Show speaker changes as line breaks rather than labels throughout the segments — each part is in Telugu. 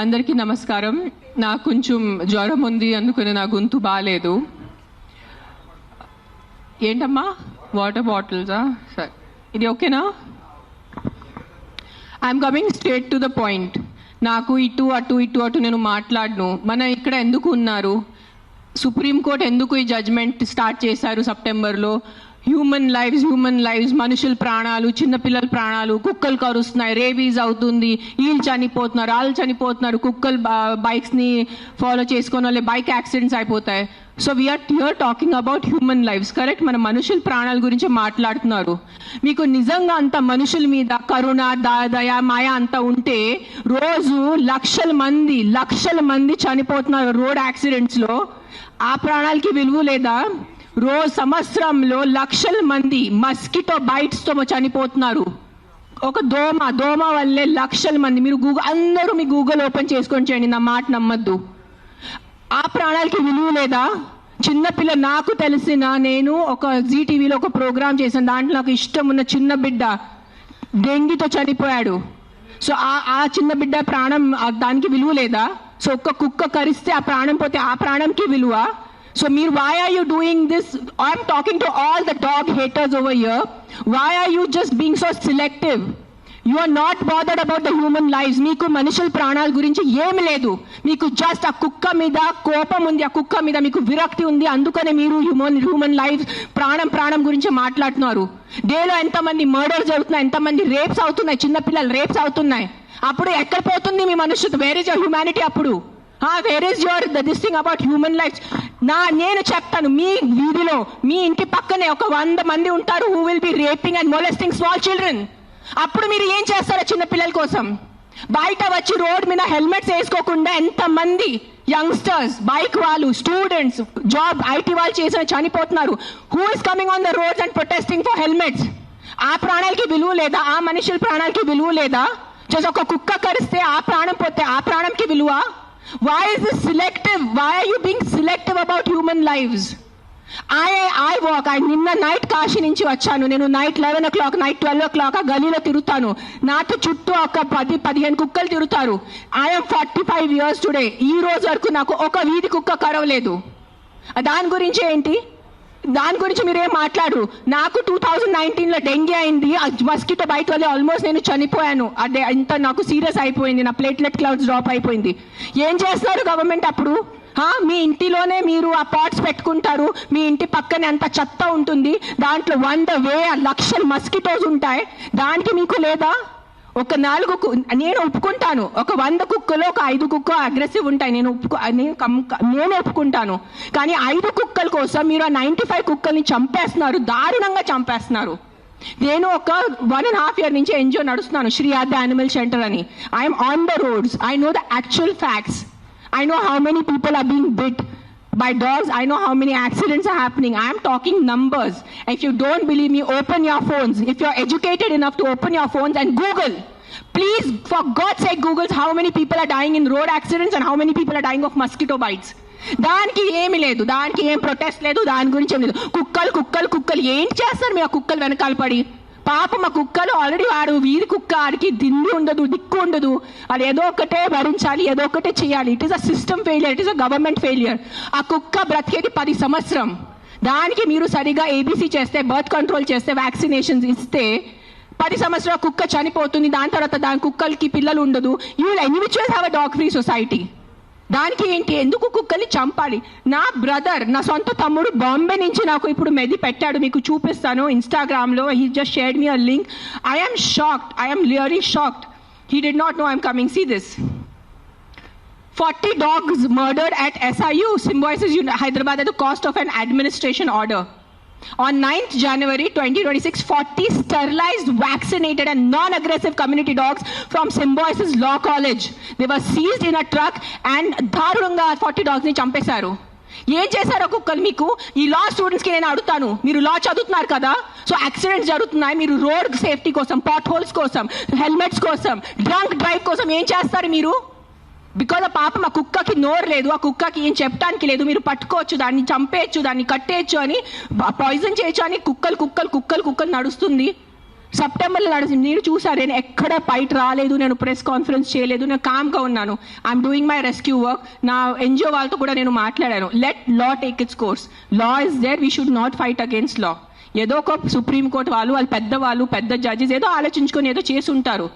అందరికీ నమస్కారం. నాకు కొంచెం జ్వరం ఉంది, అందుకని నా గొంతు బాగాలేదు. ఏంటమ్మా, వాటర్ బాటిల్సా? సరే, ఇది ఓకేనా? I'm coming straight to the point. నాకు ఇటు అటు నేను మాట్లాడను. మన ఇక్కడ ఎందుకు ఉన్నారు? సుప్రీంకోర్టు ఎందుకు ఈ జడ్జ్మెంట్ స్టార్ట్ చేశారు సెప్టెంబర్లో? హ్యూమన్ లైవ్స్, మనుషుల ప్రాణాలు, చిన్నపిల్లల ప్రాణాలు, కుక్కలు కరుస్తున్నాయి, రేబీస్ అవుతుంది, వీళ్ళు చనిపోతున్నారు, వాళ్ళు చనిపోతున్నారు, కుక్కలు బైక్స్ని ఫాలో చేసుకొని వాళ్ళే బైక్ యాక్సిడెంట్స్ అయిపోతాయి. So we're here talking about human lives, correct? మన మనుషుల ప్రాణాల గురించి మాట్లాడుతున్నారు. మీకు నిజంగా అంత మనుషుల మీద కరుణ, దయ, మాయ అంతా ఉంటే రోజు లక్షల మంది చనిపోతున్నారు రోడ్ యాక్సిడెంట్స్లో. ఆ ప్రాణాలకి విలువ లేదా? రోజు సంవత్సరంలో లక్షల మంది మస్కిటో బైట్స్తో చనిపోతున్నారు. ఒక దోమ వల్లే లక్షల మంది. మీరు అందరూ మీ గూగుల్ ఓపెన్ చేసుకొని చేయండి, నా మాట నమ్మద్దు. ఆ ప్రాణాలకి విలువ లేదా? చిన్నపిల్ల, నాకు నేను ఒక జీటీవీలో ఒక ప్రోగ్రామ్ చేశాను. దాంట్లో నాకు ఇష్టం ఉన్న చిన్న బిడ్డ డెంగీతో చనిపోయాడు. సో ఆ చిన్న బిడ్డ ప్రాణం, దానికి విలువ లేదా? సో ఒక్క కుక్క కరిస్తే ఆ ప్రాణం పోతే ఆ ప్రాణంకి విలువ? So why are you doing this? I'm talking to all the dog haters over here. Why are you just being so selective? You are not bothered about the human lives. Meeku manushal pranal gurinchi em ledu. Meeku just a kukka mida kopam undi, a kukka mida meeku virakti undi. Andukane meeru human lives pranam gurinchi maatladutunnaru. Day lo enta mandi murders avutunnayi, enta mandi rapes avutunnayi, chinna pillalu rapes avutunnayi. Appudu ekkada potundi mee manushyatvam? Where is your humanity appudu? Where is your this thing about human lives? నేను చెప్తాను, మీ వీధిలో మీ ఇంటి పక్కనే ఒక 100 మంది ఉంటారు who will be raping and molesting small children. అప్పుడు మీరు ఏం చేస్తారో చిన్న పిల్లల కోసం? బయట వచ్చి రోడ్ మీద హెల్మెట్స్ వేసుకోకుండా ఎంతమంది యంగ్స్టర్స్, బైక్ వాళ్ళు, స్టూడెంట్స్, జాబ్ ఐటీ వాళ్ళు చేసిన చనిపోతున్నారు. Who is coming on the roads and protesting for helmets? ఆ ప్రాణాలకి విలువ లేదా? ఆ మనుషుల ప్రాణాలకి విలువ లేదా? జస్ట్ ఒక కుక్క కరిస్తే ఆ ప్రాణం పోతే ఆ ప్రాణంకి విలువ? Why is this selective? Why are you being selective about human lives? I walk. నిన్న నైట్ కాశీ నుంచి వచ్చాను. నేను నైట్ 11 o'clock, నైట్ 12 o'clock ఆ గలీలో తిరుగుతాను. నాతో చుట్టూ ఒక 10-15 కుక్కలు తిరుగుతారు. I am 45 years today. ఈ రోజు వరకు నాకు ఒక వీధి కుక్క కరవలేదు. దాని గురించి ఏంటి? దాని గురించి మీరేం మాట్లాడరు. నాకు 2019లో డెంగీ అయింది. మస్కిటో బైట్ వల్ల ఆల్మోస్ట్ నేను చనిపోయాను. అదే ఇంత నాకు సీరియస్ అయిపోయింది. నా ప్లేట్లెట్ కౌంట్స్ డ్రాప్ అయిపోయింది. ఏం చేస్తారు గవర్నమెంట్ అప్పుడు? మీ ఇంటిలోనే మీరు ఆ పాట్స్ పెట్టుకుంటారు. మీ ఇంటి పక్కనే అంత చెత్త ఉంటుంది. దాంట్లో 100,000 లక్షల మస్కిటోస్ ఉంటాయి. దానికి మీకు లేదా? ఒక 4 నేను ఒప్పుకుంటాను. ఒక 100 కుక్కలో ఒక 5 కుక్క అగ్రెసివ్ ఉంటాయి. నేను ఒప్పుకుంటాను. కానీ 5 కుక్కల కోసం మీరు ఆ 95 కుక్కల్ని చంపేస్తున్నారు, దారుణంగా చంపేస్తున్నారు. నేను ఒక 1.5 year నుంచి ఎన్జిఓ నడుస్తున్నాను, శ్రీ ఆద్య యానిమల్ షెల్టర్ అని. I'm on the roads. I know the actual facts. I know how many people are being bit by dogs. I know how many accidents are happening. I am talking numbers. If you don't believe me, open your phones. If you're educated enough to open your phones and Google. Please, for God's sake, Google how many people are dying in road accidents and how many people are dying of mosquito bites. దానికి ఏమి లేదు, దానికి ఏం ప్రొటెస్ట్ లేదు, దాని గురించి ఏం లేదు. కుక్కలు ఏం చేస్తారు మీరు? ఆ కుక్కలు వెనకాల పడి పాపం మా కుక్కలు ఆల్రెడీ వాడు వీధి కుక్క, ఆడికి దిండి ఉండదు, దిక్కు ఉండదు. అది ఏదో ఒకటే భరించాలి, ఏదో ఒకటే చేయాలి. It is a system failure, it is a government failure. ఆ కుక్క బ్రతికేది 10 సంవత్సరం. దానికి మీరు సరిగా ఏబీసీ చేస్తే, బర్త్ కంట్రోల్ చేస్తే, వ్యాక్సినేషన్స్ ఇస్తే 10 సంవత్సరాల కుక్క చనిపోతుంది. దాని తర్వాత దాని కుక్కలకి పిల్లలు ఉండదు. You will anyways have a dog free society. దానికి ఏంటి? ఎందుకు కుక్కల్ని చంపాలి? నా బ్రదర్, నా సొంత తమ్ముడు బాంబే నుంచి నాకు ఇప్పుడు మెది పెట్టాడు, మీకు చూపిస్తాను ఇన్స్టాగ్రామ్లో. He just shared me a link. I am shocked. I am really shocked. He did not know I'm coming. See this. 40 dogs murdered at SIU, Symbiosis Hyderabad at the cost of an administration order. On 9th January 2026, 40 sterilized, vaccinated and non-aggressive community dogs from Symbiosis Law College. They were seized in a truck and దారుణంగా 40 dogs ని చంపేశారు. ఏం చేశారో కుక్కలు మీకు? ఈ లా స్టూడెంట్స్కి నేను అడుగుతాను, మీరు లా చదువుతున్నారు కదా, సో యాక్సిడెంట్స్ జరుగుతున్నాయి, మీరు రోడ్ సేఫ్టీ కోసం, పాట్ హోల్స్ కోసం, హెల్మెట్స్ కోసం, డ్రంక్ డ్రైవ్ కోసం ఏం చేస్తారు మీరు? బికాజ్ ఆ పాపం ఆ కుక్కకి నోరు లేదు, ఆ కుక్కకి ఏం చెప్పడానికి లేదు. మీరు పట్టుకోవచ్చు, దాన్ని చంపేయచ్చు, దాన్ని కట్టేయచ్చు అని, పాయిజన్ చేయొచ్చు అని కుక్కలు నడుస్తుంది. సెప్టెంబర్లో నడిచింది. నేను చూసాను, నేను ఎక్కడ బయట రాలేదు, నేను ప్రెస్ కాన్ఫరెన్స్ చేయలేదు, నేను కామ్గా ఉన్నాను. I'm doing my rescue work. నా ఎన్జిఓ వాళ్ళతో కూడా నేను మాట్లాడాను. Let law take its course. Law is there, we should not fight against law. ఏదో ఒక సుప్రీంకోర్టు వాళ్ళు పెద్దవాళ్ళు, పెద్ద జడ్జెస్ ఏదో ఆలోచించుకొని ఏదో చేసి ఉంటారు.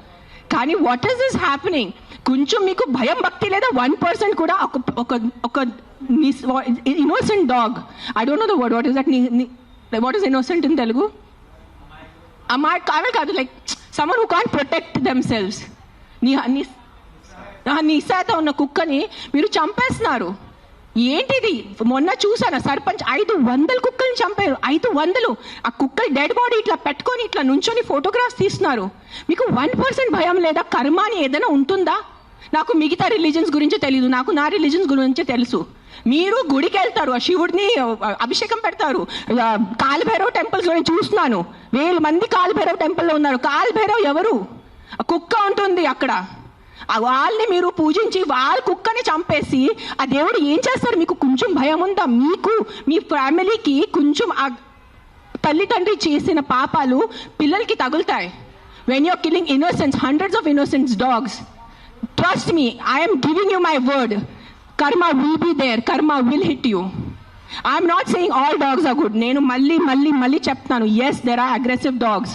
కానీ వాట్ ఈస్ దిస్ హ్యాపెనింగ్? కొంచెం మీకు భయం భక్తి లేదా? 1% కూడా ఒక innocent dog, I don't know the word, what is that, what is innocent in Telugu? కావాలి కాదు, like someone who can't protect themselves. నిస్సాతో ఉన్న కుక్కని మీరు చంపేస్తున్నారు. ఏంటిది? మొన్న చూసాను, సర్పంచ్ 500 కుక్కల్ని చంపారు. 500. ఆ కుక్కలు డెడ్ బాడీ ఇట్లా పెట్టుకొని ఇట్లా నుంచొని ఫోటోగ్రాఫ్స్ తీస్తున్నారు. మీకు 1% భయం లేదా? కర్మ అని ఏదైనా ఉంటుందా? నాకు మిగతా రిలీజన్స్ గురించి తెలియదు, నాకు నా రిలీజన్స్ గురించి తెలుసు. మీరు గుడికి వెళ్తారు, ఆ శివుడిని అభిషేకం పెడతారు. కాలభైరవ్ టెంపుల్స్ నేను చూస్తున్నాను, 1000 మంది కాలభైరవ్ టెంపుల్లో ఉన్నారు. కాలభైరవ్ ఎవరు? కుక్క ఉంటుంది అక్కడ. వాళ్ళని మీరు పూజించి వాళ్ళ కుక్కని చంపేసి ఆ దేవుడు ఏం చేస్తారు? మీకు కొంచెం భయం ఉందా? మీకు మీ ఫ్యామిలీకి కొంచెం ఆ తల్లిదండ్రి చేసిన పాపాలు పిల్లలకి తగులుతాయి. When you're killing innocence, hundreds of innocent dogs, trust me, I am giving you my word, karma will be there, karma will hit you. I am not saying all dogs are good. నేను మళ్ళీ చెప్తాను, yes there are aggressive dogs.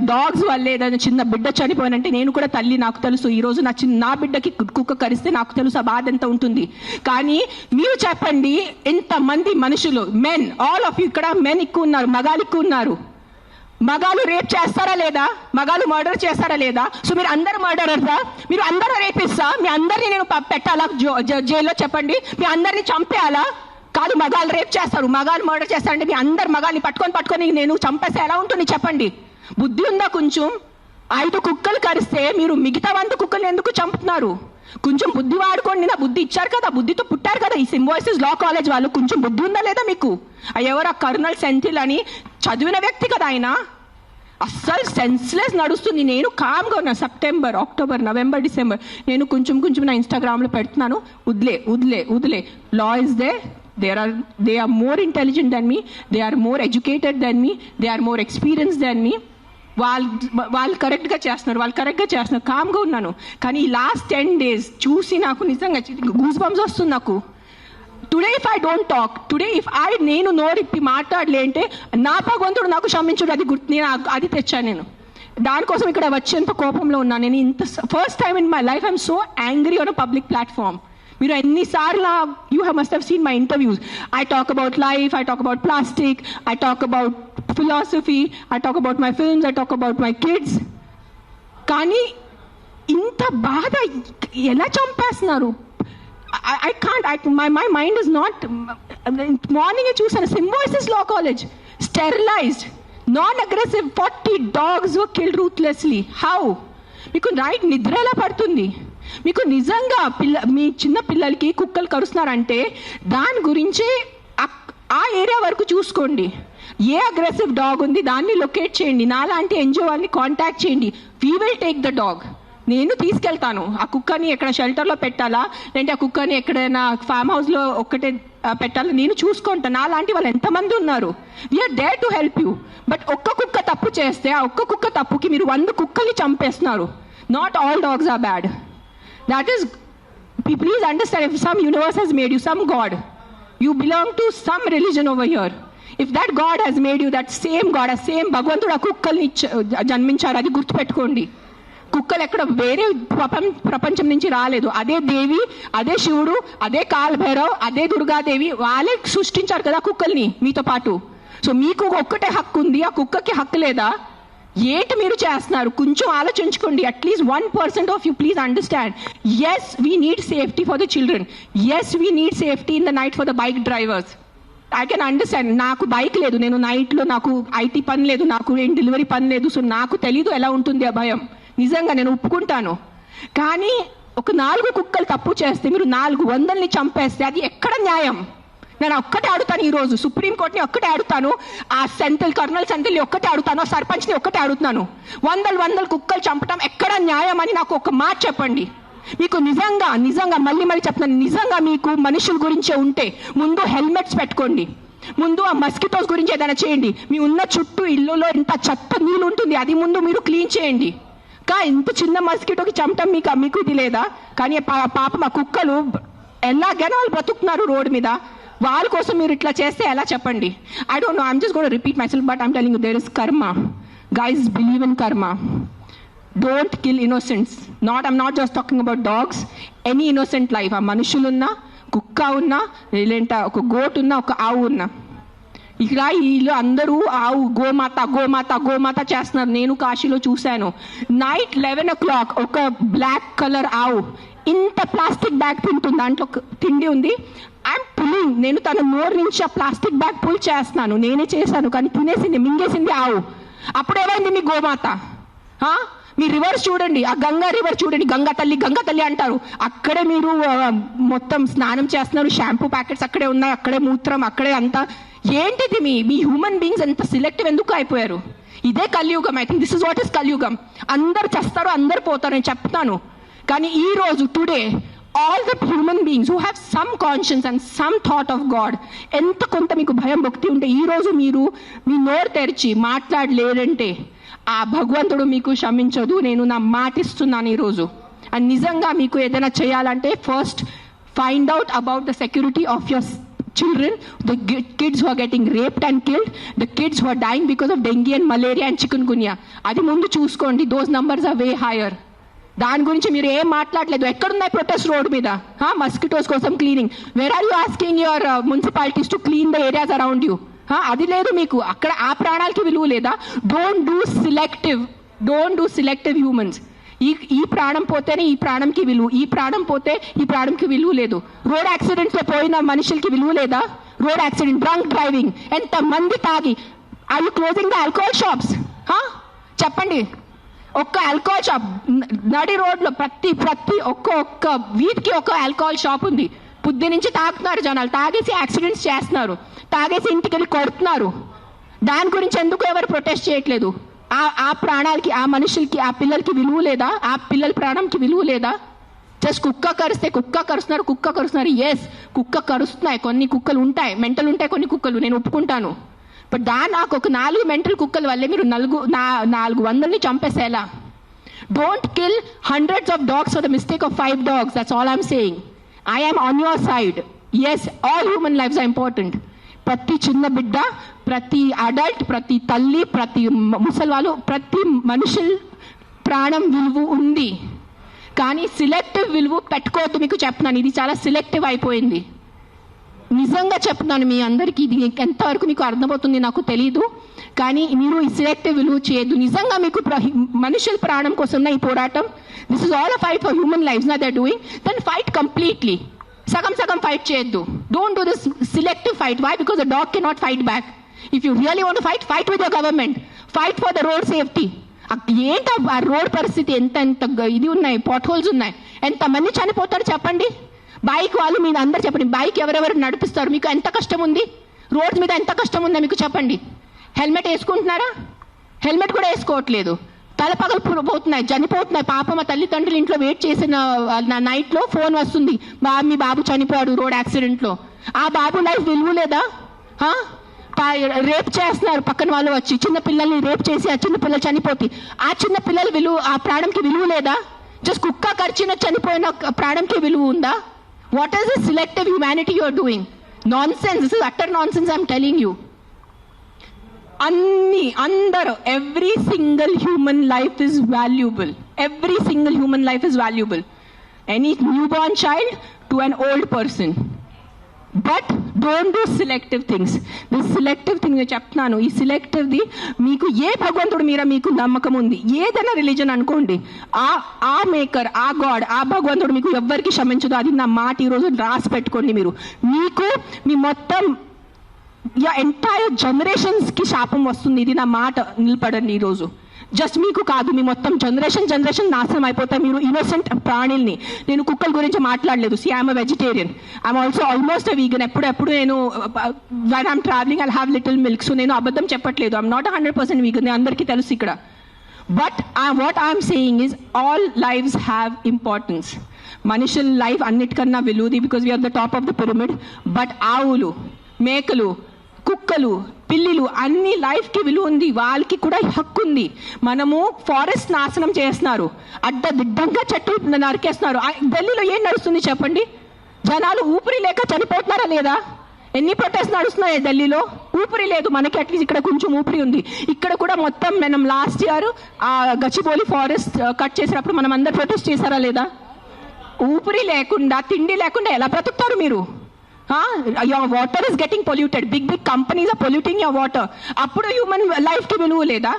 Dogs వల్లే ఏదైనా చిన్న బిడ్డ చనిపోయినంటే నేను కూడా తల్లి, నాకు తెలుసు. ఈరోజు నా బిడ్డకి కుక్క కరిస్తే నాకు తెలుసు ఆ బాధ ఎంత ఉంటుంది. కానీ మీరు చెప్పండి, ఇంతమంది మనుషులు, మెన్, ఆల్ ఆఫ్ యూ, ఇక్కడ మెన్ ఎక్కువ ఉన్నారు, మగాలు ఎక్కువ ఉన్నారు. మగాలు రేప్ చేస్తారా లేదా? మగాలు మర్డర్ చేస్తారా లేదా? సో మీరు అందరు మర్డరర్సా? మీరు అందరూ రేపిస్తా? మీ అందరినీ నేను పెట్టాలా జైల్లో? చెప్పండి, మీ అందరినీ చంపేయాలా? కాదు, మగాలు రేప్ చేస్తారు, మగాలు మర్డర్ చేస్తారంటే మీ అందరు మగాల్ని పట్టుకొని నేను చంపేస్తే ఎలా ఉంటుంది? చెప్పండి. బుద్ధి ఉందా కొంచెం? 5 కుక్కలు కరిస్తే మీరు మిగతా 100 కుక్కలు ఎందుకు చంపుతున్నారు? కొంచెం బుద్ధి వాడుకోండి. నా బుద్ధి ఇచ్చారు కదా, బుద్ధితో పుట్టారు కదా ఈ సింబాయిసిస్ లా కాలేజ్ వాళ్ళు. కొంచెం బుద్ధి ఉందా లేదా మీకు? ఎవరు? కర్నల్ సెంథిల్ అని చదివిన వ్యక్తి కదా ఆయన. అస్సలు సెన్స్లెస్ నడుస్తుంది. నేను కామ్గా ఉన్నా. సెప్టెంబర్, అక్టోబర్, నవంబర్, డిసెంబర్ నేను కొంచెం నా ఇన్స్టాగ్రామ్లో పెడుతున్నాను. వదిలే. Law is they. They are more intelligent than me, they are more educated than me, they are more experienced than me. వాళ్ళు కరెక్ట్గా చేస్తున్నారు, కామ్గా ఉన్నాను. కానీ ఈ లాస్ట్ 10 days చూసి నాకు నిజంగా గూస్ బంప్స్ వస్తుంది నాకు. Today if I don't talk, నేను నోరిప్పి మాట్లాడలే అంటే నా భగవంతుడు నాకు క్షమించుడు, అది నేను అది తెచ్చాను. నేను దానికోసం ఇక్కడ వచ్చేంత కోపంలో ఉన్నాను. నేను ఇంత first time in my life I'm so angry on a public platform. మీరు ఎన్నిసార్లు you must have seen my interviews. I talk about life, I talk about plastic, I talk about philosophy, I talk about my films, I talk about my kids. కానీ ఇంత బాధ ఎలా చంపేస్తున్నారు? I can't, my mind is not. Morning చూసాను, Symbiosis Law College, sterilised, non aggressive, 40 dogs were killed ruthlessly. How? మీకు నైట్ నిద్ర ఎలా పడుతుంది? మీకు నిజంగా మీ చిన్న పిల్లలకి కుక్కలు కరుస్తున్నారంటే దాని గురించి ఆ ఏరియా వరకు చూసుకోండి. ఏ అగ్రెసివ్ డాగ్ ఉంది దాన్ని లొకేట్ చేయండి. నాలాంటి ఎన్జిఓ వాళ్ళని కాంటాక్ట్ చేయండి. We will take the dog. నేను తీసుకెళ్తాను. ఆ కుక్కని ఎక్కడ షెల్టర్లో పెట్టాలా, లేదంటే ఆ కుక్కని ఎక్కడైనా ఫామ్ హౌస్లో ఒక్కటే పెట్టాలా, నేను చూసుకుంటాను. నాలాంటి వాళ్ళు ఎంతమంది ఉన్నారు. We're there to help you. But ఒక్క కుక్క తప్పు చేస్తే ఆ ఒక్క కుక్క తప్పుకి మీరు 100 కుక్కల్ని చంపేస్తున్నారు. Not all dogs are bad. That is, please understand, if some universe has made you, some God, you belong to some religion over here. If that God has made you, that same God, a same భగవంతుడు ఆ కుక్కల్ని జన్మించారు, అది గుర్తుపెట్టుకోండి. కుక్కలు ఎక్కడ వేరే ప్రపంచం నుంచి రాలేదు. అదే దేవి, అదే శివుడు, అదే కాలభైరవ్, అదే దుర్గాదేవి, వాళ్ళే సృష్టించారు కదా కుక్కల్ని మీతో పాటు. సో మీకు ఒక్కటే హక్కు ఉంది, ఆ కుక్కకి హక్కు లేదా? ఏంటి మీరు చేస్తున్నారు? కొంచెం ఆలోచించుకోండి. At least 1% of you please understand. Yes we need safety for the children. Yes we need safety in the night for the bike drivers. I can understand. నాకు బైక్ లేదు, నేను నైట్లో నాకు ఐటీ పని లేదు, నాకు ఏం డెలివరీ పని లేదు. సో నాకు తెలీదు ఎలా ఉంటుంది ఆ భయం. నిజంగా నేను ఒప్పుకుంటాను. కానీ ఒక 4 కుక్కలు తప్పు చేస్తే మీరు 400ని చంపేస్తే అది ఎక్కడ న్యాయం? నేను ఒక్కటే అడుగుతాను ఈరోజు, సుప్రీంకోర్టుని ఒక్కటే అడుగుతాను, ఆ కర్నల్ సెంథిల్ని ఒక్కటే అడుగుతాను, ఆ సర్పంచ్ని ఒక్కటే అడుగుతాను. 100 కుక్కలు చంపడం ఎక్కడ న్యాయం అని నాకు ఒక మాట చెప్పండి. మీకు నిజంగా మళ్ళీ చెప్తున్నాను, నిజంగా మీకు మనుషుల గురించే ఉంటే ముందు హెల్మెట్స్ పెట్టుకోండి. ముందు ఆ మస్కిటోస్ గురించి ఏదైనా చేయండి. మీ ఉన్న చుట్టూ ఇల్లులో ఇంత చెత్త నీళ్ళు ఉంటుంది, అది ముందు మీరు క్లీన్ చేయండి. ఇంత చిన్న మస్కిటోకి చంపటం మీకు ఇది లేదా? కానీ పాప మా కుక్కలు ఎలాగైనా వాళ్ళు బ్రతుకుతున్నారు రోడ్డు మీద. వాళ్ళ కోసం మీరు ఇట్లా చేస్తే ఎలా చెప్పండి? I don't know, I'm just gonna repeat myself, but I'm telling you there is karma. Guys, believe in karma. Don't kill innocents. I'm not just talking about dogs. Any innocent life. ఆ మనుషులున్నా, కుక్క ఉన్నా, లేదంటే ఒక గోట్ ఉన్నా, ఒక ఆవు ఉన్నా. ఇక్కడ వీళ్ళు అందరూ ఆవు గోమాత గోమాత గోమాత చేస్తున్నారు. నేను కాశీలో చూశాను. నైట్ 11 o'clock ఒక బ్లాక్ కలర్ ఆవు ఇంత ప్లాస్టిక్ బ్యాగ్ తింటుంది, దాంట్లో తిండి ఉంది. ఐఎమ్ పుల్లింగ్, నేను తన నోరు నుంచి ఆ ప్లాస్టిక్ బ్యాగ్ పుల్ చేస్తున్నాను. నేనే చేశాను, కానీ తినేసింది, మింగేసింది ఆవు. అప్పుడు ఏమైంది మీ గోమాత? మీ రివర్స్ చూడండి, ఆ గంగా రివర్ చూడండి, గంగా తల్లి అంటారు. అక్కడే మీరు మొత్తం స్నానం చేస్తున్నారు, షాంపూ ప్యాకెట్స్ అక్కడే ఉన్నాయి, అక్కడే మూత్రం, అక్కడే అంతా. ఏంటిది మీ హ్యూమన్ బీయింగ్స్ ఎంత సిలెక్టివ్ ఎందుకు అయిపోయారు? ఇదే కలియుగం. I think this is what is కలియుగం. అందరు చేస్తారు, అందరు పోతారు, నేను చెప్తాను. కానీ ఈ రోజు today all the human beings who have some conscience and some thought of God, ఎంత కొంత మీకు భయం భక్తి ఉంటే ఈ రోజు మీరు మీ నోరు తెరిచి మాట్లాడలేరంటే ఆ భగవంతుడు మీకు క్షమించదు. నేను నా మాట ఇస్తున్నాను ఈరోజు. అండ్ నిజంగా మీకు ఏదైనా చేయాలంటే first find out about the security of your children, the kids who are getting raped and killed, the kids who are dying because of dengue and malaria and chikungunya. అది ముందు చూసుకోండి. those numbers are way higher. దాని గురించి మీరు ఏం మాట్లాడలేదు. ఎక్కడున్నాయి ప్రొటెస్ట్ రోడ్ మీద? మస్కిటోస్ కోసం cleaning. Where are you asking your municipalities to clean the areas around you? అది లేదు మీకు. అక్కడ ఆ ప్రాణాలకి విలువ లేదా? Don't do selective humans. ఈ ప్రాణం పోతేనే ఈ ప్రాణంకి విలువ, ఈ ప్రాణం పోతే ఈ ప్రాణంకి విలువ లేదు. రోడ్ యాక్సిడెంట్స్ లో పోయిన మనుషులకి విలువ లేదా? రోడ్ యాక్సిడెంట్, డ్రంక్ డ్రైవింగ్, ఎంత మంది తాగి. Are you closing the alcohol shops? చెప్పండి. ఒక్క ఆల్కహాల్ షాప్ నడి రోడ్లో ప్రతి ఒక్క వీధికి ఒక ఆల్కహాల్ షాప్ ఉంది. పొద్దు నుంచి తాగుతున్నారు జనాలు, తాగేసి యాక్సిడెంట్స్ చేస్తున్నారు, తాగేసి ఇంటికి వెళ్ళి కొడుతున్నారు. దాని గురించి ఎందుకు ఎవరు ప్రొటెస్ట్ చేయట్లేదు? ఆ ప్రాణాలకి, ఆ మనుషులకి, ఆ పిల్లలకి విలువ లేదా? ఆ పిల్లల ప్రాణంకి విలువ లేదా? జస్ట్ కుక్క కరుస్తున్నారు. ఎస్, కుక్క కరుస్తున్నాయి, కొన్ని కుక్కలు ఉంటాయి, మెంటల్ ఉంటాయి కొన్ని కుక్కలు, నేను ఒప్పుకుంటాను. బట్ నాకు ఒక 4 మెంటల్ కుక్కల వల్లే మీరు 400 చంపేసేలా? Don't kill hundreds of dogs for the mistake of 5 dogs. That's all I'm saying. I am on your side. Yes, all human lives are important. ప్రతి చిన్న బిడ్డ, ప్రతి అడల్ట్, ప్రతి తల్లి, ప్రతి ముసలివాళ్ళు, ప్రతి మనుషుల ప్రాణం విలువ ఉంది. కానీ సిలెక్టివ్ విలువ పెట్టుకోవద్దు. మీకు చెప్తున్నాను, ఇది చాలా సిలెక్టివ్ అయిపోయింది. నిజంగా చెప్తున్నాను మీ అందరికీ. ఇది ఎంతవరకు మీకు అర్థమవుతుంది నాకు తెలీదు, కానీ మీరు ఈ సెలెక్టివ్ విలువ చేయొద్దు. నిజంగా మీకు మనుషుల ప్రాణం కోసం ఈ పోరాటం, this is all a fight for human lives నా they are doing, then fight completely. సగం ఫైట్ చేయొద్దు. Don't do this selective fight. Why? Because the dog can not fight back. If you really want fight with your government, fight for the road safety. ఏంటి ఆ రోడ్ పరిస్థితి? ఎంత ఇది ఉన్నాయి, పాట్ హోల్స్ ఉన్నాయి, ఎంతమంది చనిపోతారు చెప్పండి. బైక్ వాళ్ళు మీరు అందరు చెప్పండి, బైక్ ఎవరెవరు నడిపిస్తారు? మీకు ఎంత కష్టం ఉంది? రోడ్స్ మీద ఎంత కష్టం ఉందో మీకు చెప్పండి. హెల్మెట్ వేసుకుంటున్నారా? హెల్మెట్ కూడా వేసుకోవట్లేదు. తల పగలు పోతున్నాయి, చనిపోతున్నాయి. పాప మా తల్లిదండ్రులు ఇంట్లో వెయిట్ చేసిన నైట్లో ఫోన్ వస్తుంది, మీ బాబు చనిపోయాడు రోడ్ యాక్సిడెంట్లో. ఆ బాబు లైఫ్ విలువ లేదా? రేప్ చేస్తున్నారు పక్కన వాళ్ళు వచ్చి, చిన్న పిల్లల్ని రేప్ చేసి ఆ చిన్న పిల్లలు చనిపోతే ఆ చిన్న పిల్లల విలువ, ఆ ప్రాణంకి విలువ లేదా? జస్ట్ కుక్క కరిచిన చనిపోయిన ప్రాణంకి విలువ ఉందా? What is the selective humanity you are doing? Nonsense. This is utter nonsense, I'm telling you. Every single human life is valuable. Every single human life is valuable. Any newborn child to an old person. But don't do selective things. This selective thing నేను చెప్తున్నాను, ఈ సెలెక్టివ్ది మీకు ఏ భగవంతుడు మీద మీకు నమ్మకం ఉంది, ఏదైనా రిలీజన్ అనుకోండి, ఆ మేకర్, ఆ గాడ్, ఆ భగవంతుడు మీకు ఎవ్వరికి క్షమించదు. అది నా మాట ఈరోజు రాసి పెట్టుకోండి. మీకు మీ మొత్తం ఎంటైర్ జనరేషన్స్కి శాపం వస్తుంది. ఇది నా మాట, నిలబడండి ఈరోజు. జస్ట్ మీకు కాదు, మీ మొత్తం జనరేషన్ నాశనం అయిపోతాయి. మీరు ఇన్నోసెంట్ ప్రాణుల్ని, నేను కుక్కల గురించి మాట్లాడలేదు. See I'm vegetarian, I'm also almost vegan. ఎప్పుడెప్పుడు నేను when I'm travelling I have little milk. So నేను అబద్ధం చెప్పట్లేదు. ఐఎమ్ నాట్ 100% వీగన్, అందరికీ తెలుసు ఇక్కడ. But what I'm saying is all lives have importance. మనుషుల లైఫ్ అన్నిటికన్నా విలువది, because we are the top of the pyramid. But ఆవులు, మేకలు, కుక్కలు, పిల్లిలు అన్ని లైఫ్కి విలువ ఉంది, వాళ్ళకి కూడా హక్కు ఉంది. మనము ఫారెస్ట్ నాశనం చేస్తున్నారు, అడ్డదిడ్డంగా చెట్లు నరికేస్తున్నారు. ఢిల్లీలో ఏం నడుస్తుంది చెప్పండి? జనాలు ఊపిరి లేక చనిపోతున్నారా లేదా? ఎన్ని ప్రొటెస్ట్ నడుస్తున్నాయి ఢిల్లీలో? ఊపిరి లేదు. మనకి అట్లీస్ట్ ఇక్కడ కొంచెం ఊపిరి ఉంది. ఇక్కడ కూడా మొత్తం మనం లాస్ట్ ఇయర్ ఆ గచ్చిబౌలి ఫారెస్ట్ కట్ చేసినప్పుడు మనం అందరు ప్రొటెస్ట్ చేశారా లేదా? ఊపిరి లేకుండా, తిండి లేకుండా ఎలా బ్రతుకుతారు మీరు? your water is getting polluted, big companies are polluting your water. అప్పుడు హ్యూమన్ లైఫ్కి విలువ లేదా?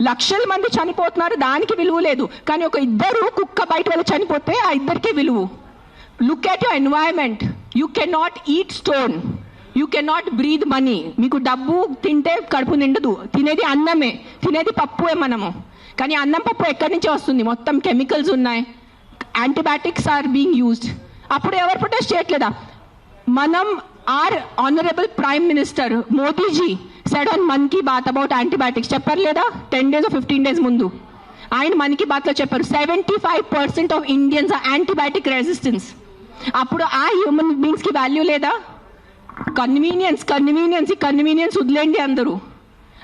లక్షల మంది చనిపోతున్నారు, దానికి విలువ లేదు. కానీ ఒక ఇద్దరు కుక్క బయట వెళ్ళి చనిపోతే ఆ ఇద్దరికి విలువ. Look at your environment. You cannot eat stone, you cannot breathe money. మీకు డబ్బు తింటే కడుపు నిండదు, తినేది అన్నమే, తినేది పప్పుే మనము. కానీ అన్నం పప్పు ఎక్కడి నుంచి వస్తుంది? మొత్తం కెమికల్స్ ఉన్నాయి, యాంటీబయాటిక్స్ ఆర్ బీయింగ్ యూజ్డ్. అప్పుడు ఎవరు ప్రొటెస్ట్ చేయట్లేదా? మనం our honourable prime minister Modiji said on Mann Ki Baat about antibiotics, చెప్పారు లేదా? 10 days or 15 days ముందు ఆయన మన్ కీ బాత్లో చెప్పారు 75% of Indians are antibiotic resistance. అప్పుడు ఆ హ్యూమన్ బీయింగ్స్కి వాల్యూ లేదా? కన్వీనియన్స్ వదిలేండి అందరూ.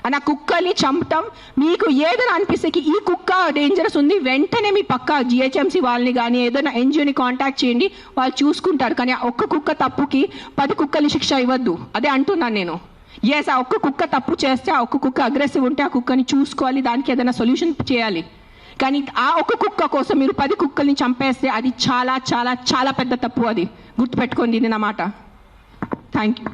అని ఆ కుక్కల్ని చంపటం మీకు ఏదైనా అనిపిస్తే ఈ కుక్క డేంజరస్ ఉంది, వెంటనే మీ పక్క జిహెచ్ఎంసీ వాళ్ళని కానీ ఏదైనా ఎన్జిఓని కాంటాక్ట్ చేయండి, వాళ్ళు చూసుకుంటారు. కానీ ఒక్క కుక్క తప్పుకి 10 కుక్కల్ని శిక్ష ఇవ్వద్దు, అదే అంటున్నాను నేను. ఆ ఒక్క కుక్క తప్పు చేస్తే, ఆ ఒక్క కుక్క అగ్రెసివ్ ఉంటే ఆ కుక్కని చూసుకోవాలి, దానికి ఏదైనా సొల్యూషన్ చేయాలి. కానీ ఆ ఒక్క కుక్క కోసం మీరు 10 కుక్కల్ని చంపేస్తే అది చాలా చాలా చాలా పెద్ద తప్పు. అది గుర్తుపెట్టుకోండి, ఇది నా మాట. Thank you.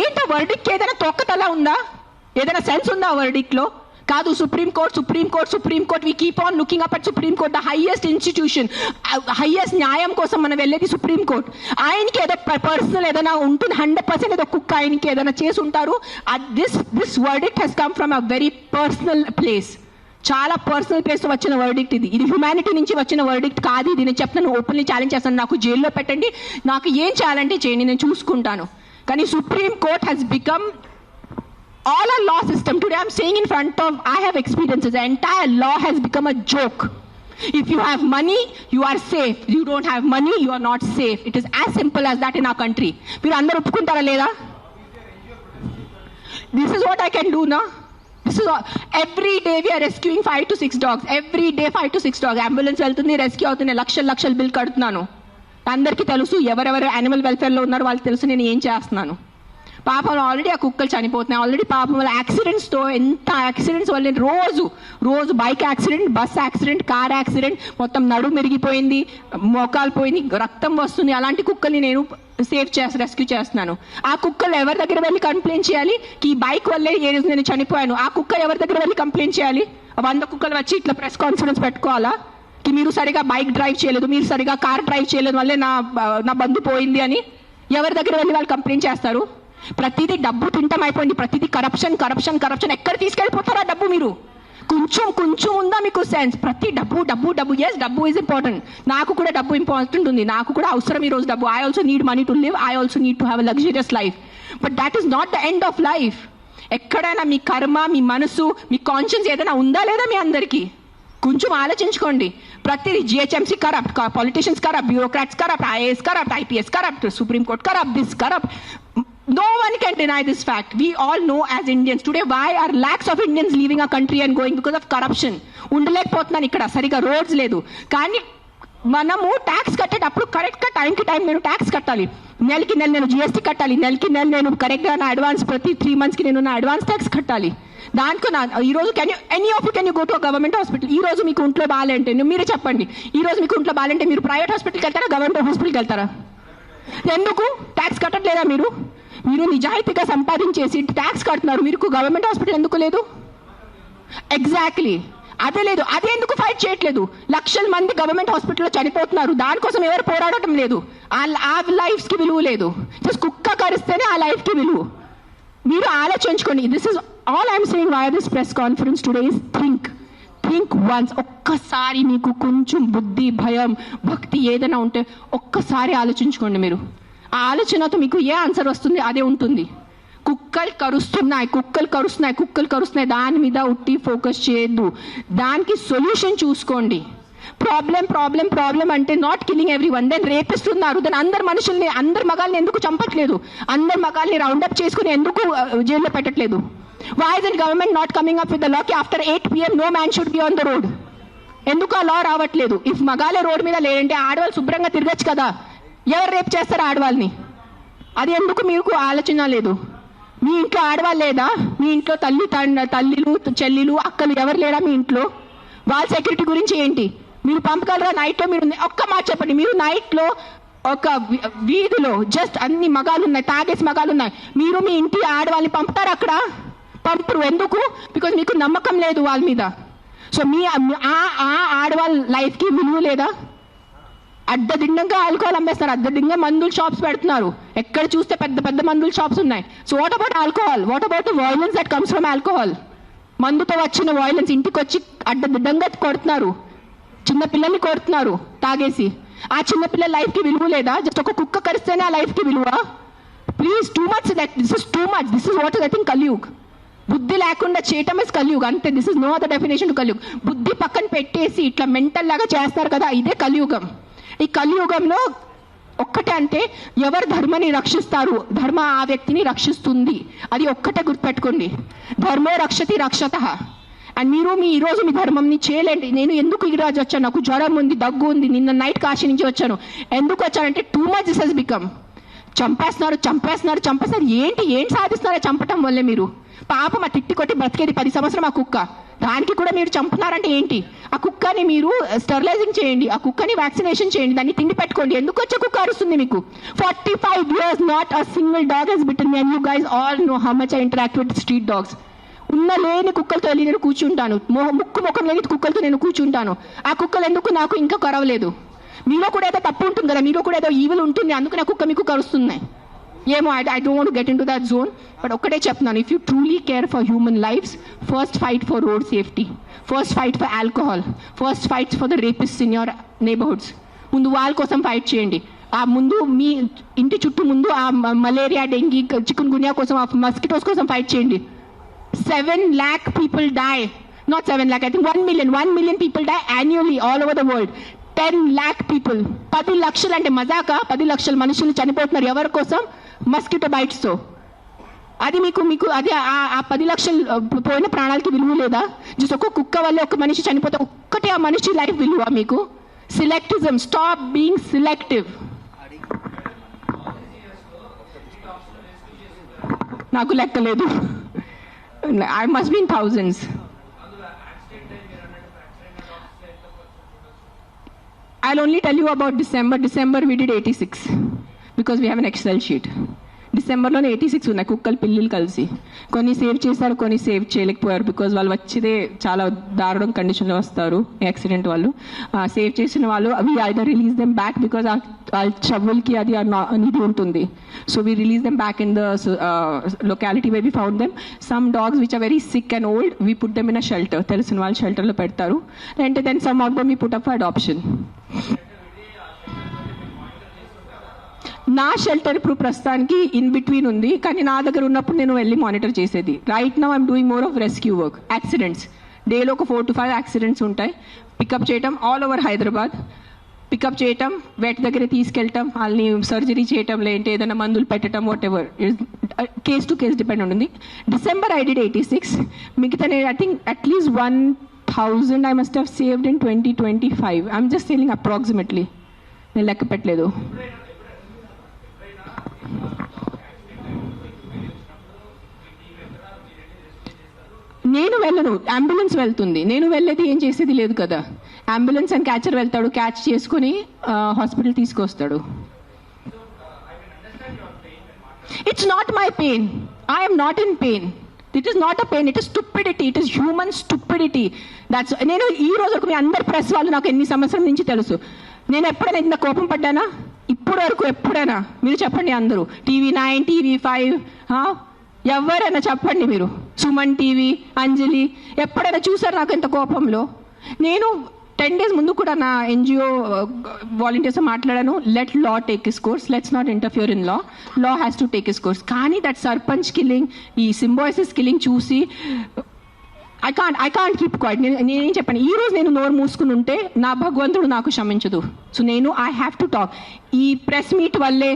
ఏంటో వర్డిక్ట్ ఏదైనా తొక్కతలా ఉందా? ఏదైనా సెన్స్ ఉందా వర్డిక్ట్లో? కాదు, supreme court. We keep on looking up at supreme court, the highest institution, highest న్యాయం కోసం మనం వెళ్ళేది సుప్రీంకోర్ట్. ఆయనకి ఏదో పర్సనల్ ఏదైనా ఉంటుంది, 100% ఏదో కుక్క ఆయనకి ఏదైనా చేసి ఉంటారు. This verdict has come from a very personal place, చాలా పర్సనల్ ప్లేస్తో వచ్చిన వర్డిక్ట్ ఇది. ఇది హ్యుమానిటీ నుంచి వచ్చిన వర్డిక్ట్ కాదు. ఇది నేను చెప్తాను, ఓపెన్లీ ఛాలెంజ్ చేస్తాను. నాకు జైల్లో పెట్టండి, నాకు ఏం చేయాలంటే చేయండి, నేను చూసుకుంటాను. కానీ supreme court has become all our law system. Today I'm saying in front of, I have experiences, the entire law has become a joke. If you have money, you are safe. You don't have money, you are not safe. It is as simple as that in our country. మీరు అందరూ ఒప్పుకుంటారా లేదా? This is what I can do now. This is all. Every day we are rescuing 5 to 6 dogs. Every day 5 to 6 dogs. Ambulance వెళ్తుంది, రెస్క్యూ అవుతుంది, లక్షల బిల్ కడుతున్నాను. అందరికీ తెలుసు, ఎవరెవరు యానిమల్ వెల్ఫేర్లో ఉన్నారో వాళ్ళకి తెలుసు నేను ఏం చేస్తున్నాను. పాపం ఆల్రెడీ ఆ కుక్కలు చనిపోతున్నాయి, ఆల్రెడీ పాపం వాళ్ళ యాక్సిడెంట్స్తో, ఎంత యాక్సిడెంట్స్ వల్ల రోజు bike accident, bus accident, car accident, మొత్తం నడుము మెరిగిపోయింది, మోకాలు పోయింది, రక్తం వస్తుంది. అలాంటి కుక్కల్ని నేను రెస్క్యూ చేస్తున్నాను. ఆ కుక్కలు ఎవరి దగ్గర వెళ్ళి కంప్లైంట్ చేయాలి? ఈ బైక్ వల్లే నేను చనిపోయాను. ఆ కుక్క ఎవరి దగ్గర వెళ్ళి కంప్లైంట్ చేయాలి? 100 కుక్కలు వచ్చి ఇట్లా ప్రెస్ కాన్ఫరెన్స్ పెట్టుకోవాలా? మీరు సరిగా బైక్ డ్రైవ్ చేయలేదు, మీరు సరిగా కార్ డ్రైవ్ చేయలేదు వల్లే నా బంధు పోయింది అని ఎవరి దగ్గర వెళ్ళి వాళ్ళు కంప్లైంట్ చేస్తారు? ప్రతిదీ డబ్బు తింటం అయిపోయింది, ప్రతిదీ కరప్షన్. ఎక్కడ తీసుకెళ్ళిపోతారా డబ్బు? మీరు కొంచెం ఉందా మీకు సెన్స్? ప్రతి డబ్బు. ఎస్, డబ్బు ఈజ్ ఇంపార్టెంట్. నాకు కూడా డబ్బు ఇంపార్టెంట్ ఉంది, నాకు కూడా అవసరం ఈరోజు డబ్బు. I also need money to live, I also need to have a luxurious life. But that is not the end of life. ఎక్కడైనా మీ కర్మ, మీ మనసు, మీ కాన్షియన్స్ ఏదైనా ఉందా లేదా మీ అందరికీ? కొంచెం ఆలోచించుకోండి. ప్రతిదీ GHMC corrupt, politicians corrupt, bureaucrats corrupt, IAS corrupt, IPS corrupt, supreme court corrupt, this corrupt. No one can deny this fact. We all know as Indians today why are lakhs of Indians leaving our country and going because of corruption. ఉండలేకపోతున్నాను ఇక్కడ, సరిగా రోడ్స్ లేదు. కానీ మనము ట్యాక్స్ కట్టేటప్పుడు కరెక్ట్గా టైంకి టైం నేను ట్యాక్స్ కట్టాలి. నెలకి నెల నేను జిఎస్టీ కట్టాలి, నెలకి నెల నేను కరెక్ట్గా నా అడ్వాన్స్, ప్రతి 3 monthsకి నేను నా అడ్వాన్స్ ట్యాక్స్ కట్టాలి. దానికి ఈరోజు can you go to government hospital? ఈ రోజు మీకు ఒంట్లో బాగాలంటే మీరే చెప్పండి, ఈ రోజు మీకు ఒంట్లో బాగాలంటే మీరు ప్రైవేట్ హాస్పిటల్కి వెళ్తారా, గవర్నమెంట్ హాస్పిటల్కి వెళ్తారా? ఎందుకు ట్యాక్స్ కట్టట్లేదా మీరు? మీరు నిజాయితీగా సంపాదించేసి ట్యాక్స్ కడుతున్నారు, మీరు గవర్నమెంట్ హాస్పిటల్ ఎందుకు లేదు? ఎగ్జాక్ట్లీ అదే లేదు. అదే ఎందుకు ఫైట్ చేయట్లేదు? లక్షల మంది గవర్నమెంట్ హాస్పిటల్లో చనిపోతున్నారు, దానికోసం ఎవరు పోరాడటం లేదు. ఆ లైఫ్స్కి విలువ లేదు. జస్ట్ కుక్క కరిస్తేనే ఆ లైఫ్కి విలువ. మీరు ఆలోచించుకోండి. This is all I'm saying why this press conference today is think once. ఒక్కసారి మీకు కొంచెం బుద్ధి, భయం, భక్తి ఏదైనా ఉంటే ఒక్కసారి ఆలోచించుకోండి. మీరు ఆ ఆలోచనతో మీకు ఏ ఆన్సర్ వస్తుంది అదే ఉంటుంది. కుక్కలు కరుస్తున్నాయి, దాని మీద ఉట్టి ఫోకస్ చేయొద్దు. దానికి సొల్యూషన్ చూసుకోండి. ప్రాబ్లం అంటే నాట్ కిల్లింగ్ ఎవ్రీవన్, దెన్ రేపిస్తున్నారు, దెన్ అందరు మనుషుల్ని, అందరు మగాల్ని ఎందుకు చంపట్లేదు, అందరు మగాల్ని రౌండప్ చేసుకుని ఎందుకు జైల్లో పెట్టట్లేదు? Why is the government not coming up with the law కి after 8 PM no man should be on the road? ఎందుకు ఆ లా రావట్లేదు? ఇఫ్ మగాలే రోడ్ మీద లేదంటే ఆడవాళ్ళు శుభ్రంగా తిరగచ్చు కదా, ఎవరు రేపు చేస్తారు ఆడవాళ్ళని? అది ఎందుకు మీకు ఆలోచన లేదు? మీ ఇంట్లో ఆడవాళ్ళు లేదా? మీ ఇంట్లో తల్లిలు చెల్లిలు అక్కలు ఎవరు లేరా మీ ఇంట్లో? వాళ్ళ సెక్యూరిటీ గురించి ఏంటి? మీరు పంపగలరా నైట్లో? మీరు ఒక్క మాట చెప్పండి, మీరు నైట్లో ఒక వీధిలో జస్ట్ అన్ని మగాలు ఉన్నాయి, తాగేసి మగాలు ఉన్నాయి, మీరు మీ ఇంటి ఆడవాళ్ళని పంపుతారు అక్కడ? పంపరు. ఎందుకు? బికాజ్ మీకు నమ్మకం లేదు వాళ్ళ మీద. సో మీ ఆడవాళ్ళ లైఫ్కి విలువ లేదా? అడ్డదిడ్డంగా ఆల్కహాల్ అమ్మేస్తారు, అడ్డదిడ్డంగా మందుల షాప్స్ పెడుతున్నారు, ఎక్కడ చూస్తే పెద్ద పెద్ద మందుల షాప్స్ ఉన్నాయి. So what about alcohol? What about the violence that comes from alcohol? మందుతో వచ్చిన వయలెన్స్, ఇంటికి వచ్చి అడ్డదిడ్డంగా కొడుతున్నారు, చిన్న పిల్లల్ని కొడుతున్నారు తాగేసి. ఆ చిన్న పిల్లల లైఫ్కి విలువ లేదా? జస్ట్ ఒక కుక్క కరిస్తేనే ఆ లైఫ్కి విలువ? Please, too much, this is too much. This is what is I think Kaliyug. బుద్ధి లేకుండా చేయటం ఇస్ కలియుగ్ అంతే. This is no other definition to Kaliyug. బుద్ధి పక్కన పెట్టేసి ఇట్లా మెంటల్ లాగా చేస్తారు కదా, ఇదే కలియుగం. ఈ కలియుగంలో ఒక్కటే అంటే ఎవరు ధర్మని రక్షిస్తారు, ధర్మ ఆ వ్యక్తిని రక్షిస్తుంది. అది ఒక్కటే గుర్తుపెట్టుకోండి, ధర్మో రక్షతి రక్షతః. అండ్ మీరు ఈరోజు మీ ధర్మంని చేయలేండి. నేను ఎందుకు ఈరోజు వచ్చాను? నాకు జ్వరం ఉంది, దగ్గు ఉంది, నిన్న నైట్ కాశీ నుంచి వచ్చాను. ఎందుకు వచ్చానంటే too much this has become. చంపేస్తున్నారు. ఏం సాధిస్తున్నారో చంపటం వల్లే? మీరు పాపం ఆ తిట్టి కొట్టి బ్రతికేది 10 సంవత్సరం ఆ కుక్క, దానికి కూడా మీరు చంపుతున్నారంటే ఏంటి? ఆ కుక్కని మీరు స్టెరిలైజింగ్ చేయండి, ఆ కుక్కని వ్యాక్సినేషన్ చేయండి, దాన్ని తిండి పెట్టుకోండి. ఎందుకు వచ్చే కుక్క అరుస్తుంది మీకు? 45 years not a single dog has bitten me. And you guys all know how much I interact with street dogs. ఉన్న లేని కుక్కలతో వెళ్ళి నేను కూర్చుంటాను, ముఖం లేని కుక్కలతో నేను కూర్చుంటాను. ఆ కుక్కలు ఎందుకు నాకు ఇంకా కరవలేదు? మీలో కూడా ఏదో తప్పు ఉంటుంది కదా, మీలో కూడా ఏదో ఈవిల్ ఉంటుంది, అందుకు నా కుక్క మీకు కరుస్తున్నాయి ఏమో. I don't want get into that zone. But ఒక్కటే చెప్తున్నాను, if you truly care for human lifes, first fight for road safety, first fight for alcohol, first fight for the rapist in your neighbourhoods. ముందు వాళ్ళ కోసం ఫైట్ చేయండి. ఆ ముందు మీ ఇంటి చుట్టూ ముందు ఆ మలేరియా, డెంగీ, చికున్ గున్యా కోసం, ఆ మస్కిటోస్ కోసం ఫైట్ చేయండి. 7 lakh people die, not 7 lakh, I think 1 million people die annually all over the world. 10 lakh people, 10 లక్షలు అంటే మజాకా? 10 లక్షల మనుషులు చనిపోతున్నారు ఎవరి కోసం? మస్కిటో బైట్స్తో. అది మీకు అది ఆ 10 లక్షలు పోయిన ప్రాణాలకి విలువ లేదా? జస్ట్ ఒక కుక్క వల్ల ఒక మనిషి చనిపోతే ఒక్కటే ఆ మనిషి లైఫ్ విలువ మీకు? సిలెక్టిజం, స్టాప్ బీయింగ్ సిలెక్టివ్. నాకు లెక్కలేదు, I must be in thousands. I'll only tell you about December. December we did 86 because we have an Excel sheet. డిసెంబర్లోనే 86 ఉన్నాయి కుక్కలు పిల్లులు కలిసి. కొన్ని సేవ్ చేశారు, కొన్ని సేవ్ చేయలేకపోయారు బికాజ్ వాళ్ళు వచ్చేదే చాలా దారుణం కండిషన్లో వస్తారు యాక్సిడెంట్ వాళ్ళు. సేవ్ చేసిన వాళ్ళు we either release them back because ఆ షవల్కి అది నిధి ఉంటుంది. So we release them back in the locality way we found them. Some dogs which are very sick and old we put them in a shelter, తెలిసిన వాళ్ళు షెల్టర్లో పెడతారు. అంటే then some of them we put up for adoption. నా షెల్టర్ ఇప్పుడు ప్రస్తుతానికి ఇన్ బిట్వీన్ ఉంది, కానీ నా దగ్గర ఉన్నప్పుడు నేను వెళ్ళి మానిటర్ చేసేది. Right now I'm doing more of rescue work. Accidents డేలో ఒక 4 to 5 యాక్సిడెంట్స్ ఉంటాయి. పికప్ చేయటం ఆల్ ఓవర్ హైదరాబాద్, పికప్ చేయటం, వెట్ దగ్గర తీసుకెళ్ళటం, వాళ్ళని సర్జరీ చేయటం, లేదంటే ఏదైనా మందులు పెట్టడం, whatever case to case depend ఉంటుంది. December I did 86. మిగతా నేను I think at least 1000 I must have saved in 2025. I'm just saying approximately, నేను లెక్క పెట్టలేదు. నేను వెళ్ళను, అంబులెన్స్ వెళ్తుంది. నేను వెళ్ళేది ఏం చేసేది లేదు కదా. అంబులెన్స్ అండ్ క్యాచర్ వెళ్తాడు, క్యాచ్ చేసుకుని హాస్పిటల్ తీసుకొస్తాడు. It's not my pain, I'm not in pain. It is not a pain, it is stupidity, it is human stupidity. That's నేను ఈ రోజు వరకు మీ అందరు ప్రెస్ వాళ్ళు నాకు ఎన్ని సంవత్సరాల నుంచి తెలుసు. నేను ఎప్పుడైనా ఇంత కోపం పడ్డానా? ఇప్పటి వరకు ఎప్పుడైనా మీరు చెప్పండి. అందరూ TV9, TV5 ఎవరైనా చెప్పండి మీరు, సుమన్ టీవీ, అంజలి ఎప్పుడైనా చూసారు నాకు ఇంత కోపంలో? నేను 10 days ముందు కూడా నా NGO వాలంటీర్స్ మాట్లాడాను. Let law take his course, let's not interfere in law, law has to take his course. కానీ దట్ సర్పంచ్ కిల్లింగ్, ఈ సింబాయిసిస్ కిల్లింగ్ చూసి ఐ కాంట్ కీప్ క్వైట్. నేనేం చెప్పాను, ఈ రోజు నేను నోరు మూసుకుని ఉంటే నా భగవంతుడు నాకు క్షమించదు. సో నేను ఐ హ్యావ్ టు టాక్. ఈ ప్రెస్ మీట్ వల్లే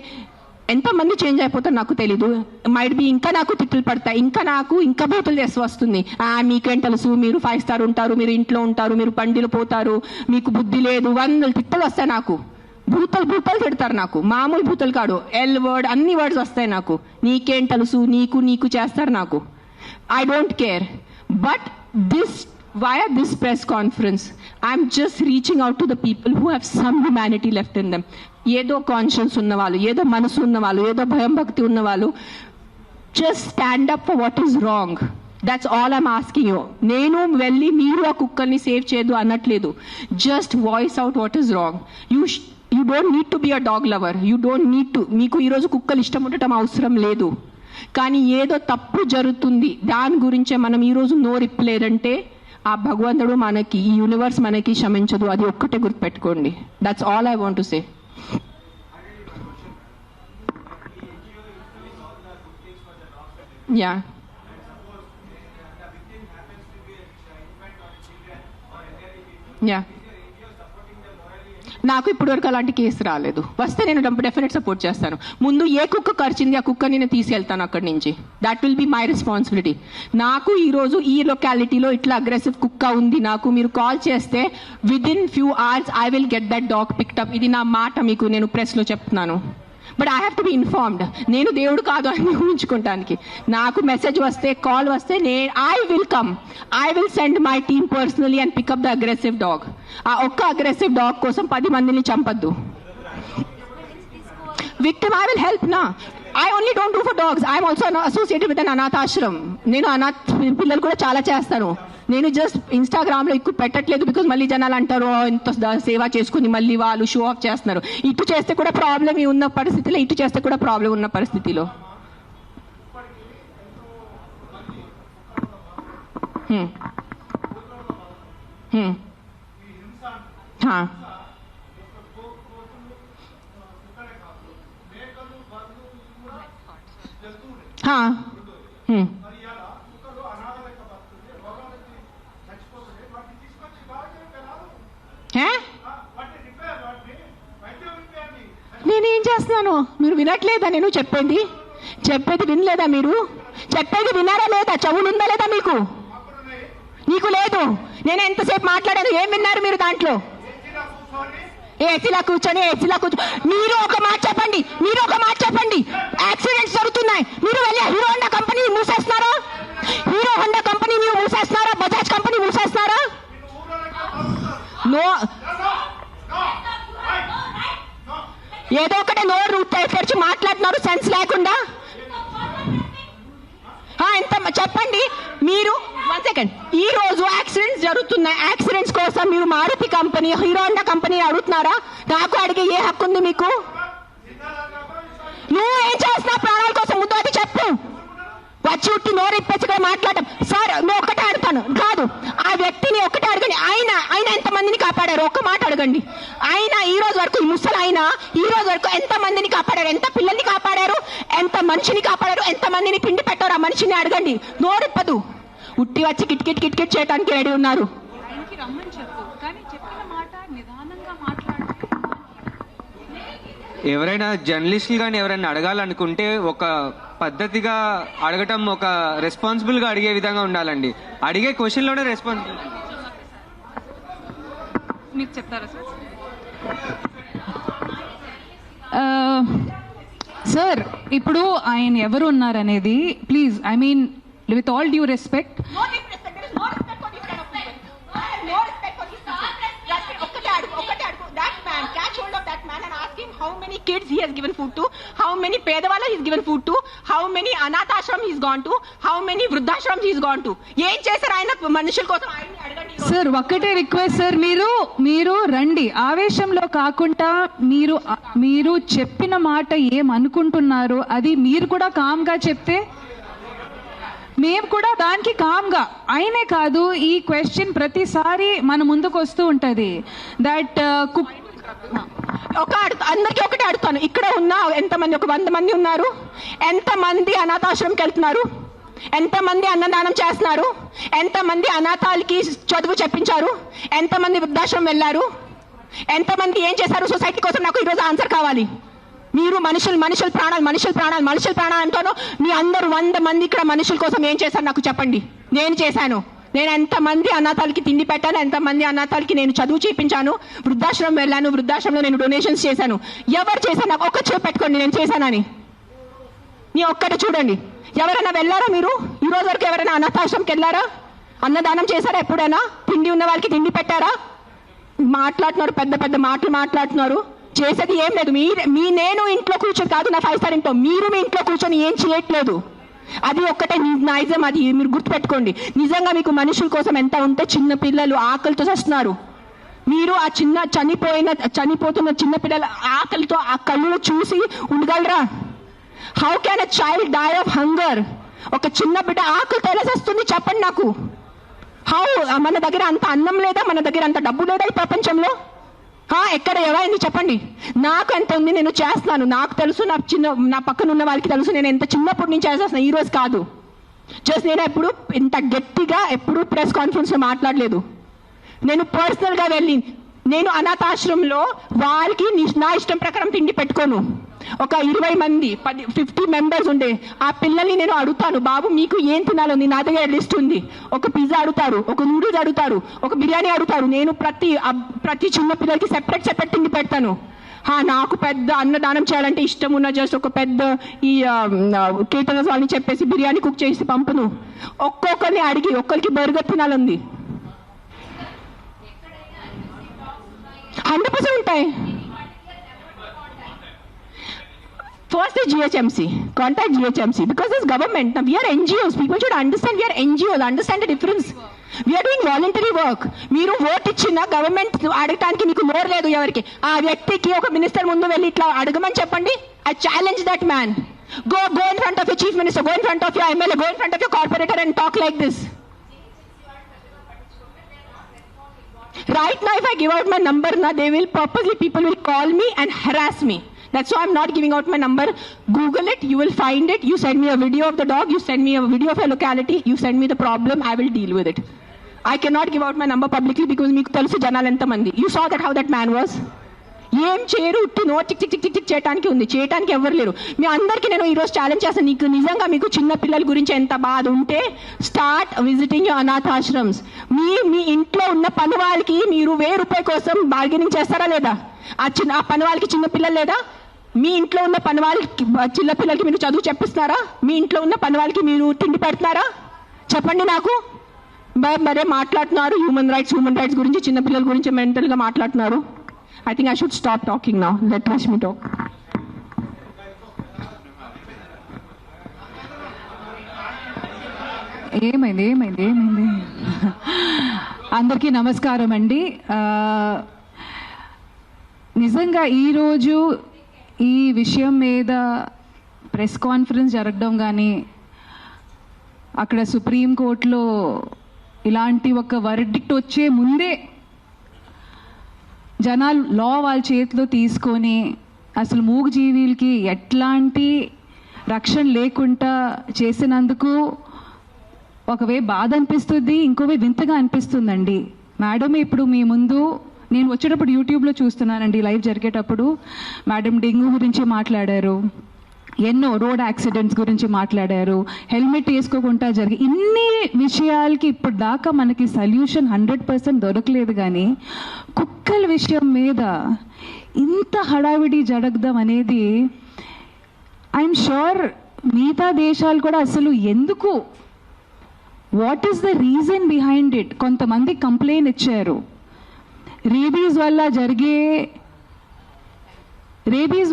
ఎంతమంది చేంజ్ అయిపోతారు నాకు తెలీదు. మైట్ బి ఇంకా నాకు తిట్లు పడతాయి, ఇంకా బూతులు చేసి వస్తుంది. మీకేం తెలుసు, మీరు 5 స్టార్ ఉంటారు, మీరు ఇంట్లో ఉంటారు, మీరు పండిలు పోతారు, మీకు బుద్ధి లేదు, 100 తిట్టలు వస్తాయి నాకు. భూతలు తిడతారు నాకు, మామూలు భూతలు కాదు, ఎల్ వర్డ్ అన్ని వర్డ్స్ వస్తాయి నాకు. నీకేం తెలుసు, నీకు చేస్తారు నాకు. I don't care. But via this press conference, I'm just reaching out to the people who have some humanity left in them. ఏదో కాన్షియన్స్ ఉన్నవాళ్ళు, ఏదో మనసు ఉన్నవాళ్ళు, ఏదో భయం భక్తి ఉన్నవాళ్ళు, just stand up for what is wrong. That's all I'm asking you. నేను వెళ్ళి మీరు ఆ కుక్కల్ని సేవ్ చేయదు అనట్లేదు. Just voice out what is wrong. You don't need to be a dog lover. You don't need to. మీకు ఈరోజు కుక్కలు ఇష్టం ఉండటం అవసరం లేదు. కానీ ఏదో తప్పు జరుగుతుంది, దాని గురించే మనం ఈరోజు నోరిప్పలేదంటే ఆ భగవంతుడు మనకి, ఈ యూనివర్స్ మనకి క్షమించదు. అది ఒక్కటే గుర్తుపెట్టుకోండి. That's all I want to say. Yeah, yeah, నాకు ఇప్పటివరకు అలాంటి కేసు రాలేదు. వస్తే నేను డెఫినెట్ సపోర్ట్ చేస్తాను. ముందు ఏ కుక్క కరిచింది ఆ కుక్క నేను తీసుకెళ్తాను అక్కడి నుంచి. That will be my responsibility. నాకు ఈరోజు ఈ లొకాలిటీలో ఇట్లా అగ్రెసివ్ కుక్క ఉంది, నాకు మీరు కాల్ చేస్తే within few hours I will get that dog picked up. ఇది నా మాట మీకు నేను ప్రెస్లో చెప్తున్నాను. But I have to be informed. నేను దేవుడు కాదు అని ఊహించుకోవటానికి. నాకు మెసేజ్ వస్తే, కాల్ వస్తే I will come. I will send my team personally and pick up the aggressive dog. ఆ ఒక్క అగ్రెసివ్ డాగ్ కోసం 10 మందిని చంపద్దు. విక్టిమ్ ఐ విల్ హెల్ప్ నా. I only don't do for dogs. I am also associated with an anath ashram. నేను అనాథ్ పిల్లలు కూడా చాలా చేస్తాను. నేను జస్ట్ ఇన్స్టాగ్రామ్లో ఎక్కువ పెట్టట్లేదు, బికాజ్ మళ్ళీ జనాలు అంటారు ఇంత సేవ చేసుకుని మళ్ళీ వాళ్ళు షో ఆఫ్ చేస్తున్నారు. ఇటు చేస్తే కూడా ప్రాబ్లం ఉన్న పరిస్థితిలో, ఇటు చేస్తే కూడా ప్రాబ్లం ఉన్న పరిస్థితిలో. నేనేం చేస్తున్నాను, మీరు వినట్లేదా? నేను చెప్పేది వినలేదా? మీరు చెప్పేది విన్నారా లేదా? చెవులు ఉందా లేదా మీకు? నీకు లేదు. నేను ఎంతసేపు మాట్లాడాను, ఏం విన్నారు మీరు దాంట్లో? ఏసీలా కూర్చొని మీరు ఒక మాట చెప్పండి. యాక్సిడెంట్స్ జరుగుతున్నాయి, మీరు వెళ్ళి హీరో హోండా కంపెనీ మూసేస్తున్నారా? మీరు మూసేస్తున్నారా? బజాజ్ కంపెనీ మూసేస్తున్నారా? నో, ఏదో ఒకటే నోరు తెరిచి మాట్లాడుతున్నారు సెన్స్ లేకుండా. ఎంత చెప్పండి మీరు. 1 సెకండ్. ఈ రోజు యాక్సిడెంట్స్ జరుగుతున్నాయి, యాక్సిడెంట్స్ కోసం మీరు Maruti company, Hero Honda company అడుగుతున్నారా? నాకు అడిగే ఏ హక్కు ఉంది మీకు? నువ్వు ఏం చేస్తున్నావు ప్రాణాల కోసం? ముందు అది చెప్పు. వచ్చి ఉట్టి నోరు ఇప్పేసి మాట్లాడటం. సార్ నువ్వు ఒక్కటే అడుగుతాను కాదు, ఆ వ్యక్తిని ఒక్కటే అడగండి. ఆయన ఎంతమందిని కాపాడారు? ఒక్క మాట అడగండి. ఆయన ఈ రోజు వరకు, ఈ ముసలి ఆయన ఈ రోజు వరకు ఎంత మందిని కాపాడారు? ఎంత పిల్లల్ని కాపాడారు? ఎంత మనిషిని కాపాడారు? ఎంత మందిని తిండి పెట్టారు? ఆ మనిషిని అడగండి. నోరిప్పదు. ఉట్టి వచ్చి కిట్ చేయడానికి రెడీ ఉన్నారు.
ఎవరైనా జర్నలిస్టులు కానీ ఎవరైనా అడగాలనుకుంటే ఒక పద్ధతిగా అడగటం, ఒక రెస్పాన్సిబుల్గా అడిగే విధంగా ఉండాలండి. అడిగే క్వశ్చన్లోనే రెస్పాన్సిబుల్.
మీకు చెప్తారా సార్? ఇప్పుడు ఆయన ఎవరు ఉన్నారనేది please, I mean with all due respect,
how many kids he has given food to, how many pedavalla he has given food to, how many anath ashram he has gone to, how many vruddhashrams he has gone to. ఏం చేశారు ఆయన మనుషుల కోసం? ఆయన్ని అడగండి
సార్. ఒక్కటే రిక్వెస్ట్ సార్, మీరు రండి, ఆవేశంలో కాకుండా మీరు చెప్పిన మాట ఏమనుకుంటున్నారు అది మీరు కూడా కామ్గా చెప్తే మేము కూడా దానికి కామ్గా. ఆయనే కాదు, ఈ క్వశ్చన్ ప్రతిసారి మన ముందుకు వస్తూ ఉంటుంది. దట్
అందరికీ ఒకటే అడుగుతాను. ఇక్కడ ఉన్న ఎంతమంది, ఒక 100 మంది ఉన్నారు, ఎంతమంది అనాథాశ్రమంకి వెళ్తున్నారు? ఎంతమంది అన్నదానం చేస్తున్నారు? ఎంతమంది అనాథాలకి చదువు చెప్పించారు? ఎంతమంది వృద్ధాశ్రమం వెళ్ళారు? ఎంతమంది ఏం చేశారు సొసైటీ కోసం? నాకు ఈరోజు ఆన్సర్ కావాలి. మీరు మనుషుల ప్రాణాలు అంటాను. మీ అందరూ 100 మంది ఇక్కడ మనుషుల కోసం ఏం చేశారు నాకు చెప్పండి. నేను చేశాను. నేను ఎంతమంది అనాథాలకి తిండి పెట్టాను, ఎంతమంది అనాథాలకి నేను చదువు చేయించాను, వృద్ధాశ్రమం వెళ్ళాను, వృద్ధాశ్రమంలో నేను డొనేషన్స్ చేశాను. ఎవరు చేశాను? నాకు ఒక్క చేపు పెట్టుకోండి నేను చేశానని. నీ ఒక్కటి చూడండి. ఎవరైనా వెళ్ళారా మీరు? ఈ రోజు వరకు ఎవరైనా అనాథాశ్రమంకి వెళ్ళారా? అన్నదానం చేశారా ఎప్పుడైనా? తిండి ఉన్న వాళ్ళకి తిండి పెట్టారా? మాట్లాడుతున్నారు, పెద్ద పెద్ద మాటలు మాట్లాడుతున్నారు. చేసేది ఏం లేదు. నేను ఇంట్లో కూర్చొని కాదు, నా 5 స్టార్ ఇంట్లో మీరు మీ ఇంట్లో కూర్చొని ఏం చేయట్లేదు. అది ఒక్కటే నైజం. అది మీరు గుర్తుపెట్టుకోండి. నిజంగా మీకు మనుషుల కోసం ఎంత ఉంటే, చిన్న పిల్లలు ఆకలితో వస్తున్నారు. మీరు ఆ చనిపోతున్న చిన్న పిల్లల ఆకలితో ఆ కళ్ళు చూసి ఉండగలరా? How can a child die of hunger? ఒక చిన్న బిడ్డ ఆకలితో ఎలా వస్తుంది చెప్పండి నాకు. హౌ? మన దగ్గర అంత అన్నం లేదా? మన దగ్గర అంత డబ్బు లేదా ఈ ప్రపంచంలో? ఎక్కడ ఎవరైంది చెప్పండి. నాకు ఎంత ఉంది, నేను చేస్తున్నాను. నాకు తెలుసు, నా పక్కన ఉన్న వాళ్ళకి తెలుసు. నేను ఎంత చిన్నప్పటి నుంచి చేసేస్తున్నాను, ఈ రోజు కాదు. జస్ట్ నేను ఎప్పుడు ఇంత గట్టిగా ఎప్పుడు ప్రెస్ కాన్ఫరెన్స్లో మాట్లాడలేదు. నేను పర్సనల్గా వెళ్ళి నేను అనాథాశ్రమంలో వాళ్ళకి నా ఇష్టం ప్రకారం తిండి పెట్టుకోను. ఒక 20 మంది 50 మెంబర్స్ ఉండే ఆ పిల్లల్ని నేను అడుగుతాను, బాబు మీకు ఏం తినాలో? నా దగ్గర లిస్ట్ ఉంది. ఒక పిజ్జా అడుగుతారు, ఒక నూడిల్స్ అడుగుతారు, ఒక బిర్యానీ అడుగుతారు. నేను ప్రతి చిన్న పిల్లలకి సెపరేట్ తిండి పెడతాను. నాకు పెద్ద అన్నదానం చేయాలంటే ఇష్టం ఉన్న జస్ట్ ఒక పెద్ద ఈ కేటరర్స్ వాళ్ళని చెప్పేసి బిర్యానీ కుక్ చేసి పంపును. ఒక్కొక్కరిని అడిగి ఒక్కరికి బర్గర్ తినాలంది. 100% ఉంటాయి. First is GHMC. Contact GHMC because this government. Now we are NGOs. People should understand we are NGOs. Understand the difference. We are doing voluntary work. మీరు ఓట్ ఇచ్చిన గవర్నమెంట్ అడగటానికి మీకు నోరు లేదు ఎవరికి. ఆ వ్యక్తికి ఒక మినిస్టర్ ముందు వెళ్ళి ఇట్లా అడగమని చెప్పండి. I challenge that man. Go in front of your chief minister. Go in front of your MLA. Go in front of your corporator and talk like this. Right now, if I give out my number, people will call me and harass me. That's why I'm not giving out my number. Google it, you will find it. You send me a video of the dog, you send me a video of a locality, you send me the problem, I will deal with it. I cannot give out my number publicly because meeku telusu janalu enta mandi. You saw that how that man was. ఏం చేయరు, no tick tick tick tick చేయడానికి ఉంది. చేయడానికి ఎవరు లేరు. మీ అందరికీ నేను ఈరోజు ఛాలెంజ్ చేస్తాను. నీకు నిజంగా మీకు చిన్న పిల్లల గురించి ఎంత బాధ ఉంటే స్టార్ట్ విజిటింగ్ యువర్ అనాథాశ్రమ్స్. మీ ఇంట్లో ఉన్న పని వాళ్ళకి మీరు ₹1000 కోసం బార్గెనింగ్ చేస్తారా లేదా? ఆ పని వాళ్ళకి చిన్న పిల్లలు లేదా? మీ ఇంట్లో ఉన్న పని వాళ్ళకి చిన్న పిల్లలకి మీరు చదువు చెప్పిస్తున్నారా? మీ ఇంట్లో ఉన్న పని వాళ్ళకి మీరు తిండి పెడుతున్నారా? చెప్పండి నాకు. మరే మాట్లాడుతున్నారు హ్యూమన్ రైట్స్ గురించి, చిన్న పిల్లల గురించి మెంటల్గా మాట్లాడుతున్నారు. I think I should stop talking now. Let Rashmi talk.
ఏమైంది అందరికీ నమస్కారం అండి. నిజంగా ఈరోజు ఈ విషయం మీద ప్రెస్ కాన్ఫరెన్స్ జరగడం కానీ, అక్కడ సుప్రీంకోర్టులో ఇలాంటి ఒక వర్డిక్ట్ వచ్చే ముందే జనాలు లా వాళ్ళ చేతిలో తీసుకొని అసలు మూగజీవులకి ఎట్లాంటి రక్షణ లేకుండా చేసినందుకు ఒకవే బాధ అనిపిస్తుంది, ఇంకోవే వింతగా అనిపిస్తుందండి. మేడం ఇప్పుడు మీ ముందు నేను వచ్చేటప్పుడు యూట్యూబ్లో చూస్తున్నానండి, లైవ్ జరిగేటప్పుడు మేడం డెంగ్యూ గురించి మాట్లాడారు, ఎన్నో రోడ్ యాక్సిడెంట్స్ గురించి మాట్లాడారు, హెల్మెట్ వేసుకోకుండా జరిగే ఇన్ని విషయాలకి ఇప్పుడు దాకా మనకి సొల్యూషన్ 100% దొరకలేదు. కానీ కుక్కల విషయం మీద ఇంత హడావిడి జరగడం అనేది ఐఎమ్ షూర్ మిగతా దేశాలు కూడా అసలు ఎందుకు, what is the reason behind it? కొంతమంది కంప్లైంట్ ఇచ్చారు. రేబీస్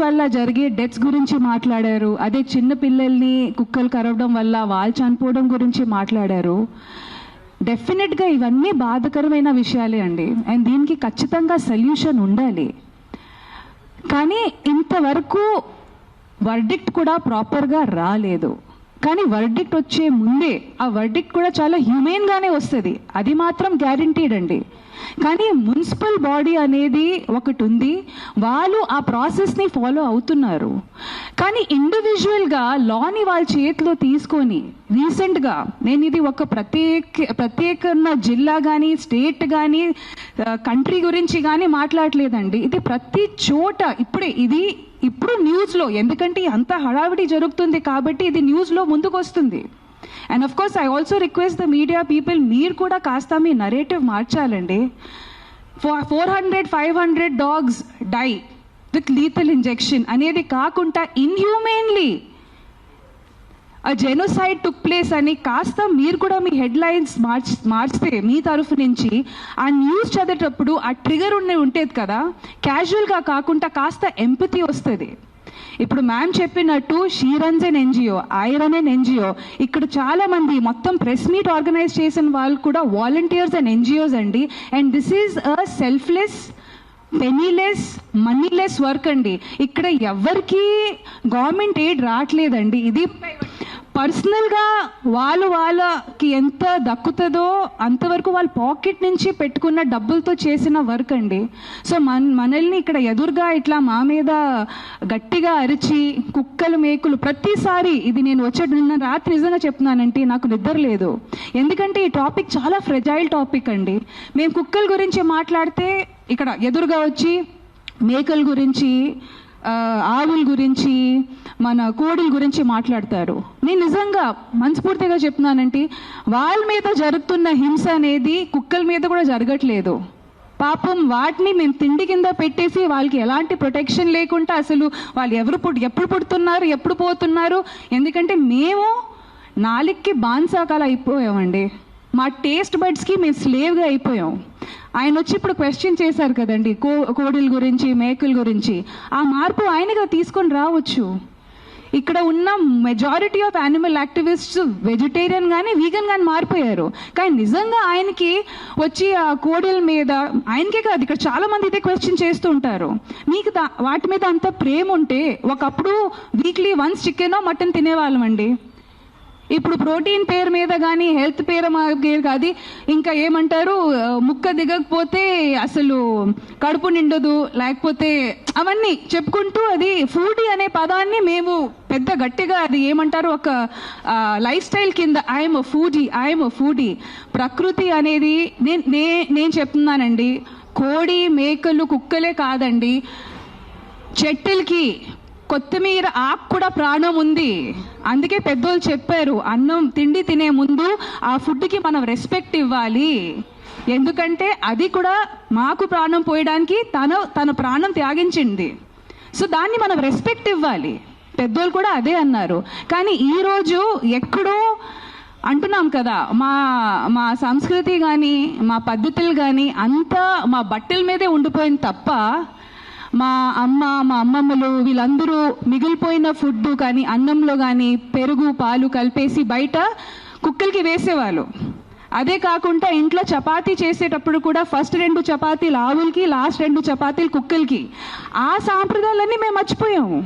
వల్ల జరిగే డెత్స్ గురించి మాట్లాడారు. అదే చిన్న పిల్లల్ని కుక్కలు కరవడం వల్ల వాళ్ళు చనిపోవడం గురించి మాట్లాడారు. డెఫినెట్గా ఇవన్నీ బాధకరమైన విషయాలే అండి, అండ్ దీనికి ఖచ్చితంగా సొల్యూషన్ ఉండాలి. కానీ ఇంతవరకు వర్డిక్ట్ కూడా ప్రాపర్గా రాలేదు. కానీ వర్డిక్ట్ వచ్చే ముందే ఆ వర్డిక్ట్ కూడా చాలా హ్యూమెన్గానే వస్తుంది, అది మాత్రం గ్యారంటీడ్ అండి. కానీ మున్సిపల్ బాడీ అనేది ఒకటి ఉంది, వాళ్ళు ఆ ప్రాసెస్ని ఫాలో అవుతున్నారు. కానీ ఇండివిజువల్గా లాని వాళ్ళ చేతిలో తీసుకొని రీసెంట్గా, నేను ఇది ఒక ప్రత్యేక జిల్లా కానీ స్టేట్ కానీ కంట్రీ గురించి కానీ మాట్లాడలేదండి. ఇది ప్రతి చోట ఇప్పుడు న్యూస్లో, ఎందుకంటే అంత హడావిడి జరుగుతుంది కాబట్టి ఇది న్యూస్లో ముందుకు వస్తుంది. And of course I also request the media people, మీరు కూడా కాస్త మీ నరేటివ్ మార్చాలండి. 400-500 dogs die with lethal injection అనేది కాకుండా ఇన్హ్యూమెన్లీ ఆ జెనోసైడ్ టుక్ ప్లేస్ అని కాస్త మీరు కూడా మీ హెడ్లైన్స్ మార్చితే మీ తరఫు నుంచి ఆ న్యూస్ చదివేటప్పుడు ఆ ట్రిగర్ ఉండేది కదా, క్యాజువల్గా కాకుండా కాస్త ఎంపతి వస్తుంది. ఇప్పుడు మ్యామ్ చెప్పినట్టు she runs an NGO, I run an NGO. ఇక్కడ చాలా మంది మొత్తం ప్రెస్ మీట్ ఆర్గనైజ్ చేసిన వాళ్ళు కూడా వాలంటీర్స్ అండ్ ఎన్జిఓస్ అండి. And this is a selfless, పెనీలెస్, మనీలెస్ work అండి. ఇక్కడ ఎవరికి గవర్నమెంట్ ఎయిడ్ రావట్లేదండి. ఇది పర్సనల్గా వాళ్ళకి ఎంత దక్కుతుందో అంతవరకు వాళ్ళ పాకెట్ నుంచి పెట్టుకున్న డబ్బులతో చేసిన వర్క్ అండి. సో మనల్ని ఇక్కడ ఎదురుగా ఇట్లా మా మీద గట్టిగా అరిచి కుక్కలు మేకులు ప్రతిసారి, ఇది నేను నిన్న రాత్రి నిజంగా చెప్తున్నానంటే నాకు నిద్ర లేదు. ఎందుకంటే ఈ టాపిక్ చాలా ఫ్రెజైల్ టాపిక్ అండి. మేము కుక్కల గురించి మాట్లాడితే ఇక్కడ ఎదురుగా వచ్చి మేకల గురించి, ఆవుల గురించి, మన కోడిల గురించి మాట్లాడతారు. నేను నిజంగా మనస్ఫూర్తిగా చెప్తున్నానంటే వాళ్ళ మీద జరుగుతున్న హింస అనేది కుక్కల మీద కూడా జరగట్లేదు. పాపం వాటిని మేము తిండి కింద పెట్టేసి వాళ్ళకి ఎలాంటి ప్రొటెక్షన్ లేకుండా అసలు వాళ్ళు ఎప్పుడు పుడుతున్నారు, ఎప్పుడు పోతున్నారు. ఎందుకంటే మేము నాలుగుకి బాన్సాకాల అయిపోయామండి. మా టేస్ట్ బడ్స్కి మేము స్లేవ్గా అయిపోయాం. ఆయన వచ్చి ఇప్పుడు క్వశ్చన్ చేశారు కదండి కోడిల గురించి, మేకల గురించి. ఆ మార్పు ఆయనగా తీసుకొని రావచ్చు. ఇక్కడ ఉన్న majority of animal activists vegetarian కానీ వీగన్ కానీ మారిపోయారు. కానీ నిజంగా ఆయనకి వచ్చి ఆ కోడిల మీద, ఆయనకే కాదు ఇక్కడ చాలా మంది ఇదే క్వశ్చన్ చేస్తూ ఉంటారు. మీకు వాటి మీద అంత ప్రేమ ఉంటే ఒకప్పుడు వీక్లీ వన్స్ చికెనో మటన్ తినేవాళ్ళం అండి. ఇప్పుడు ప్రోటీన్ పేరు మీద కానీ హెల్త్ పేరు కాదు, ఇంకా ఏమంటారు, ముక్క దిగకపోతే అసలు కడుపు నిండదు, లేకపోతే అవన్నీ చెప్పుకుంటూ అది ఫుడీ అనే పదాన్ని మేము పెద్ద గట్టిగా అది ఏమంటారు ఒక లైఫ్ స్టైల్ కింద ఐఎమ్ అ ఫుడీ. ప్రకృతి అనేది నేను చెప్తున్నానండి, కోడి మేకలు కుక్కలే కాదండి, చెట్టులకి కొత్తిమీర ఆకు కూడా ప్రాణం ఉంది. అందుకే పెద్దోళ్ళు చెప్పారు, అన్నం తిండి తినే ముందు ఆ ఫుడ్కి మనం రెస్పెక్ట్ ఇవ్వాలి. ఎందుకంటే అది కూడా మాకు ప్రాణం పోయడానికి తన ప్రాణం త్యాగించింది. సో దాన్ని మనం రెస్పెక్ట్ ఇవ్వాలి. పెద్దోళ్ళు కూడా అదే అన్నారు. కానీ ఈరోజు ఎక్కడో అంటున్నాం కదా, మా సంస్కృతి కానీ మా పద్ధతులు కానీ అంతా మా బట్టల మీదే ఉండిపోయింది తప్ప మా అమ్మమ్మలు వీళ్ళందరూ మిగిలిపోయిన ఫుడ్ కానీ అన్నంలో కానీ పెరుగు పాలు కలిపేసి బయట కుక్కలకి వేసేవాళ్ళు. అదే కాకుండా ఇంట్లో చపాతీ చేసేటప్పుడు కూడా ఫస్ట్ 2 చపాతీలు ఆవులకి, లాస్ట్ 2 చపాతీలు కుక్కలకి. ఆ సాంప్రదాయాలన్నీ మేము మర్చిపోయాము.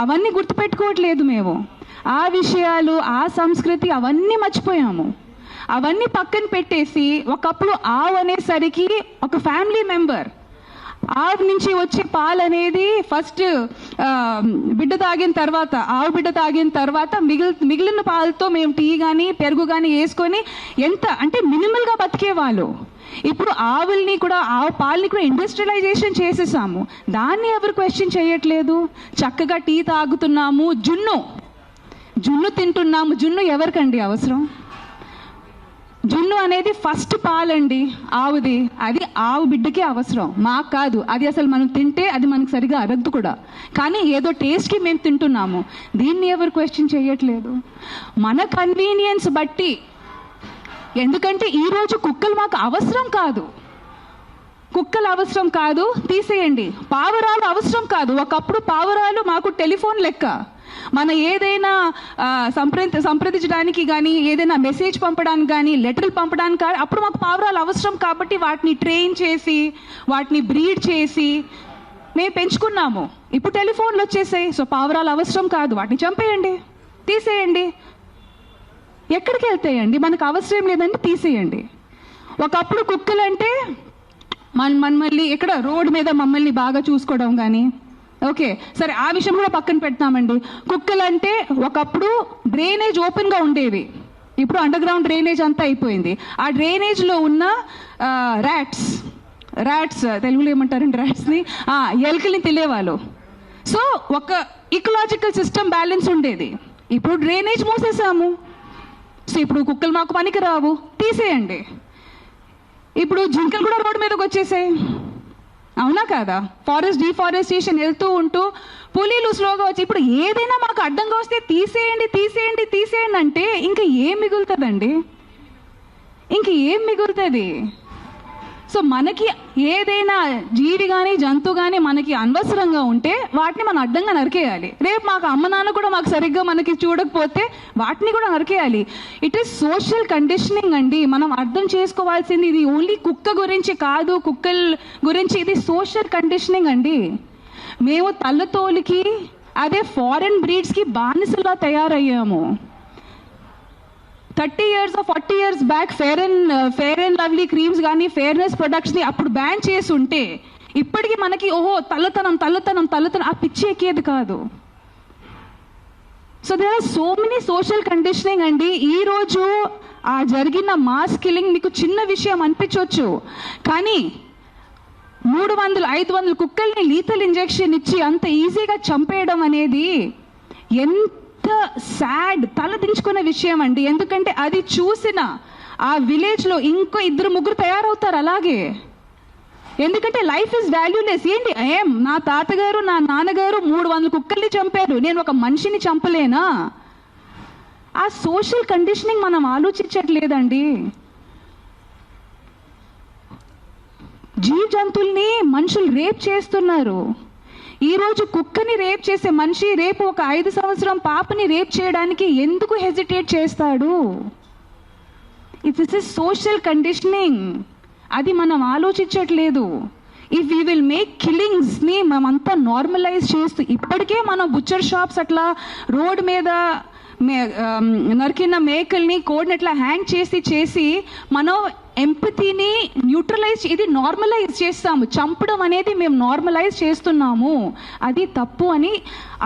అవన్నీ గుర్తుపెట్టుకోవట్లేదు మేము. ఆ విషయాలు, ఆ సంస్కృతి అవన్నీ మర్చిపోయాము. అవన్నీ పక్కన పెట్టేసి ఒకప్పుడు ఆవు అనేసరికి ఒక ఫ్యామిలీ మెంబర్, ఆవు నుంచి వచ్చే పాలు అనేది ఫస్ట్ బిడ్డ తాగిన తర్వాత, ఆవు బిడ్డ తాగిన తర్వాత మిగిలిన పాలతో మేము టీ కానీ పెరుగు కానీ వేసుకొని ఎంత అంటే మినిమల్గా బతికేవాళ్ళు. ఇప్పుడు ఆవుల్ని కూడా, ఆవు పాలని కూడా ఇండస్ట్రియలైజేషన్ చేసేసాము. దాన్ని ఎవరు క్వశ్చన్ చేయట్లేదు. చక్కగా టీ తాగుతున్నాము, జున్ను తింటున్నాము. జున్ను ఎవరికండి అవసరం? జున్ను అనేది ఫస్ట్ పాలండి ఆవుది, అది ఆవు బిడ్డకే అవసరం, మాకు కాదు. అది అసలు మనం తింటే అది మనకు సరిగా అరగదు కూడా. కానీ ఏదో టేస్ట్కి మేము తింటున్నాము. దీన్ని ఎవరు క్వశ్చన్ చేయట్లేదు. మన కన్వీనియన్స్ బట్టి, ఎందుకంటే ఈరోజు కుక్కలు మాకు అవసరం కాదు, తీసేయండి. పావురాలు అవసరం కాదు. ఒకప్పుడు పావురాలు మాకు టెలిఫోన్ లెక్క. మన ఏదైనా సంప్రదించడానికి కానీ, ఏదైనా మెసేజ్ పంపడానికి కానీ, లెటర్లు పంపడానికి కానీ అప్పుడు మాకు పావురాలు అవసరం. కాబట్టి వాటిని ట్రైన్ చేసి, వాటిని బ్రీడ్ చేసి మేము పెంచుకున్నాము. ఇప్పుడు టెలిఫోన్లు వచ్చేసాయి. సో పావురాలు అవసరం కాదు, వాటిని చంపేయండి, తీసేయండి. ఎక్కడికి వెళ్తాయండి? మనకు అవసరం లేదండి, తీసేయండి. ఒకప్పుడు కుక్కలంటే మమ్మల్ని ఇక్కడ రోడ్ మీద మమ్మల్ని బాగా చూసుకోవడం కానీ, ఓకే సరే ఆ విషయం కూడా పక్కన పెడతామండి. కుక్కలు అంటే ఒకప్పుడు డ్రైనేజ్ ఓపెన్గా ఉండేవి, ఇప్పుడు అండర్ గ్రౌండ్ డ్రైనేజ్ అంతా అయిపోయింది. ఆ డ్రైనేజ్లో ఉన్న ర్యాట్స్ తెలుగులో ఏమంటారండి ర్యాట్స్ని, ఎలుకల్ని తెలియవాళ్ళు. సో ఒక ఇకలాజికల్ సిస్టమ్ బ్యాలెన్స్ ఉండేది. ఇప్పుడు డ్రైనేజ్ మూసేసాము, సో ఇప్పుడు కుక్కలు మాకు పనికి రావు, తీసేయండి. ఇప్పుడు జింకలు కూడా రోడ్డు మీదకి వచ్చేసాయి, అవునా కాదా? ఫారెస్ట్ డిఫారెస్టేషన్ వెళ్తూ ఉంటూ పులీలు స్లోగా వచ్చి ఇప్పుడు ఏదైనా మాకు అడ్డంగా వస్తే తీసేయండి అంటే ఇంకా ఏం మిగులుతుందండి? ఇంక ఏం మిగులుతుంది? సో మనకి ఏదైనా జీవి కానీ జంతువు కానీ మనకి అనవసరంగా ఉంటే వాటిని మనం అడ్డంగా నరికేయాలి. రేపు మాకు అమ్మ నాన్న కూడా మాకు సరిగ్గా మనకి చూడకపోతే వాటిని కూడా నరికేయాలి. ఇట్ ఈస్ సోషల్ కండిషనింగ్ అండి. మనం అర్థం చేసుకోవాల్సింది ఇది ఓన్లీ కుక్క గురించి కాదు, కుక్కల గురించి, ఇది సోషల్ కండిషనింగ్ అండి. మేము తల్లతోలికి అదే ఫారెన్ బ్రీడ్స్కి బానిసలా తయారయ్యాము. 30 years or 40 years back Fair and Lovely creams కానీ ఫెయిర్నెస్ ప్రొడక్ట్స్ని అప్పుడు బ్యాన్ చేసి ఉంటే ఇప్పటికీ మనకి ఓహో తల్లతనం ఆ పిచ్చి ఎక్కేది కాదు. So there are so many social conditioning అండి. ఈరోజు ఆ జరిగిన మాస్ కిల్లింగ్ మీకు చిన్న విషయం అనిపించవచ్చు, కానీ 300-500 కుక్కల్ని లీథల్ ఇంజెక్షన్ ఇచ్చి అంత ఈజీగా చంపేయడం అనేది ఎంత సాడ్, తలదించుకునే విషయం అండి. ఎందుకంటే అది చూసిన ఆ విలేజ్లో ఇంకో 2-3 తయారవుతారు అలాగే. ఎందుకంటే లైఫ్ ఇస్ వాల్యూలెస్. ఏంటి నా తాతగారు నా నాన్నగారు 300 కుక్కల్ని చంపారు, నేను ఒక మనిషిని చంపలేనా? ఆ సోషల్ కండిషనింగ్ మనం ఆలోచించట్లేదండి. జీవ జంతువుల్ని మనుషులు రేప్ చేస్తున్నారు. ఈరోజు కుక్కని రేప్ చేసే మనిషి రేపు ఒక 5 సంవత్సరం పాపని రేప్ చేయడానికి ఎందుకు హెజిటేట్ చేస్తాడు? This is social conditioning. అది మనం ఆలోచించట్లేదు. ఇఫ్ వీ విల్ మేక్ కిల్లింగ్స్ని మనమంతా నార్మలైజ్ చేస్తూ, ఇప్పటికే మనం బుచ్చర్ షాప్స్ అట్లా రోడ్ మీద నరికిన మేకల్ని కోడిని అట్లా హ్యాంగ్ చేసి మనం ఎంపతిని న్యూట్రలైజ్, ఇది నార్మలైజ్ చేస్తాము. చంపడం అనేది మేము నార్మలైజ్ చేస్తున్నాము, అది తప్పు అని.